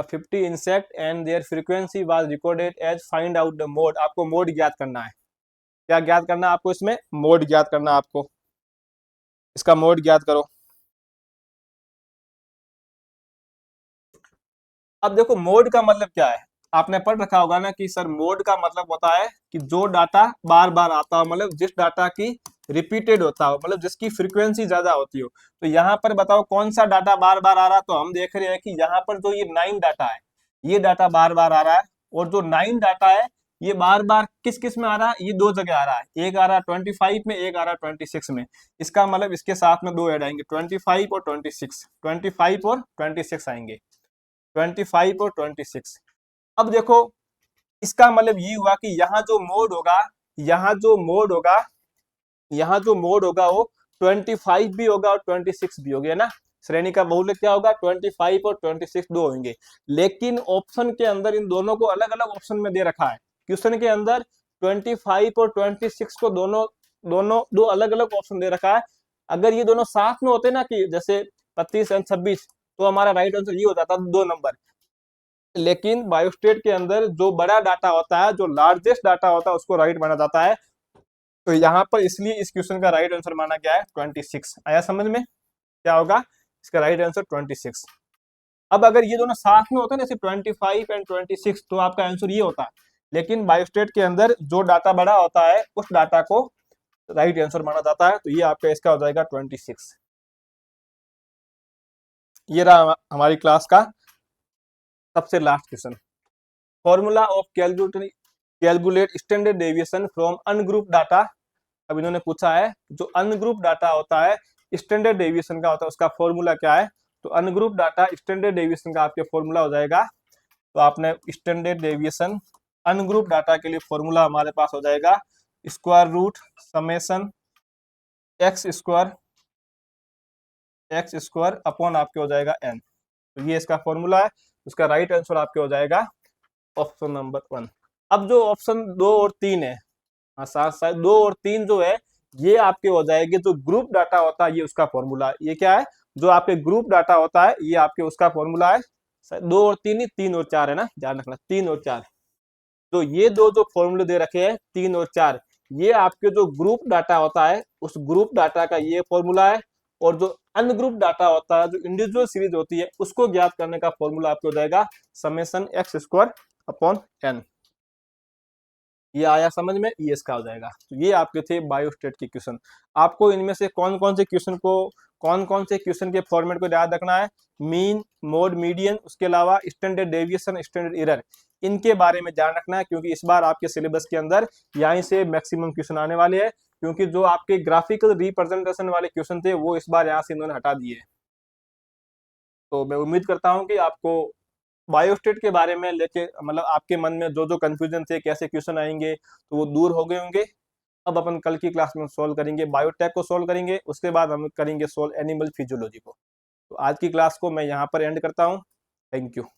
50 insect and their frequency was recorded as, find out the mode. आपको मोड ज्ञात करना है। क्या ज्ञात करना है आपको, इसमें मोड ज्ञात करना है आपको, इसका मोड ज्ञात करो। अब देखो मोड का मतलब क्या है, आपने पढ़ रखा होगा ना कि सर मोड का मतलब होता है कि जो डाटा बार बार आता हो, मतलब जिस डाटा की रिपीटेड होता हो, मतलब जिसकी फ्रीक्वेंसी ज्यादा होती हो। तो यहाँ पर बताओ कौन सा डाटा बार बार आ रहा है, तो हम देख रहे हैं कि यहाँ पर जो ये 9 डाटा है, ये डाटा बार बार आ रहा है। और जो 9 डाटा है ये बार बार किस किस में आ रहा है, ये दो जगह आ रहा है, एक आ रहा है 25 में, एक आ रहा है 26 में। इसका मतलब इसके साथ में दो ऐड आएंगे, 25 और 26, 25 और 26 आएंगे, 25 और 26। अब देखो इसका मतलब ये हुआ कि यहाँ जो मोड होगा, यहाँ जो मोड होगा, यहाँ जो मोड होगा वो 25 भी होगा और 26 भी होगा ना। श्रेणी का बहुलक क्या होगा, 25 और 26 दो होंगे। लेकिन ऑप्शन के अंदर इन दोनों को अलग अलग ऑप्शन में दे रखा है। क्वेश्चन के अंदर 25 और 26 को दोनों दोनों दो अलग अलग ऑप्शन दे रखा है। अगर ये दोनों साथ में होते ना, कि जैसे 25 और 26, तो हमारा राइट आंसर ये हो जाता 2 नंबर। लेकिन बायोस्टेट के अंदर जो बड़ा डाटा होता है, जो लार्जेस्ट डाटा होता है, उसको राइट माना जाता है। तो यहाँ पर इसलिए इस क्वेश्चन का राइट आंसर माना गया है 26। आया समझ में, क्या होगा इसका राइट आंसर 26। अब अगर ये दोनों साथ में होते हैं जैसे 25 एंड 26, तो आपका आंसर ये होता। लेकिन बायोस्टेट के अंदर जो डाटा बड़ा होता है उस डाटा को राइट आंसर माना जाता है, तो ये आपका इसका हो जाएगा 26। ये रहा हमारी क्लास का सबसे last question. Formula of calculate standard deviation from ungroup data. अब इन्होंने पूछा है जो अनग्रुप डाटा होता है, स्टैंडर्ड डेविएशन का होता है, उसका फॉर्मूला क्या है। तो अनग्रुप डाटा स्टैंडर्ड डेविएशन का आपके फॉर्मूला हो जाएगा, तो आपने स्टैंडर्ड डेविएशन अनग्रुप डाटा के लिए फॉर्मूला हमारे पास हो जाएगा square root summation x square upon आपके हो जाएगा एन। तो ये इसका फॉर्मूला है। उसका राइट आंसर आपके हो जाएगा ऑप्शन नंबर 1। अब जो ऑप्शन 2 और 3 है, हाँ साथ साथ 2 और 3 जो है ये आपके हो जाएंगे, जो ग्रुप डाटा होता है ये उसका फॉर्मूला। ये क्या है, जो आपके ग्रुप डाटा होता है ये आपके उसका फॉर्मूला है। 2 और 3 ही, 3 और 4 है ना, ध्यान रखना 3 और 4। तो ये दो जो फॉर्मूले दे रखे हैं 3 और 4, ये आपके जो ग्रुप डाटा होता है उस ग्रुप डाटा का ये फॉर्मूला है। और जो अनग्रुप डाटा होता है, जो इंडिविजुअल सीरीज होती है, उसको ज्ञात करने का फॉर्मूला आपको हो जाएगा summation x square upon n. ये आया समझ में, ये इसका हो जाएगा। तो ये आपके थे बायोस्टेट के क्वेश्चन। आपको इनमें से कौन कौन से क्वेश्चन के फॉर्मेट को याद रखना है, मीन, मोड, मीडियन, उसके अलावा स्टैंडर्ड डेविएशन, स्टैंडर्ड एरर, इनके बारे में ध्यान रखना है, क्योंकि इस बार आपके सिलेबस के अंदर यहीं से मैक्सिमम क्वेश्चन आने वाले हैं। क्योंकि जो आपके ग्राफिकल रिप्रेजेंटेशन वाले क्वेश्चन थे वो इस बार यहाँ से इन्होंने हटा दिए। तो मैं उम्मीद करता हूँ कि आपको बायोस्टेट के बारे में लेके मतलब आपके मन में जो जो कंफ्यूजन थे, कैसे क्वेश्चन आएंगे, तो वो दूर हो गए होंगे। अब अपन कल की क्लास में सॉल्व करेंगे, बायोटेक को सॉल्व करेंगे, उसके बाद हम करेंगे सॉल्व एनिमल फिजियोलॉजी को। तो आज की क्लास को मैं यहाँ पर एंड करता हूँ। Thank you.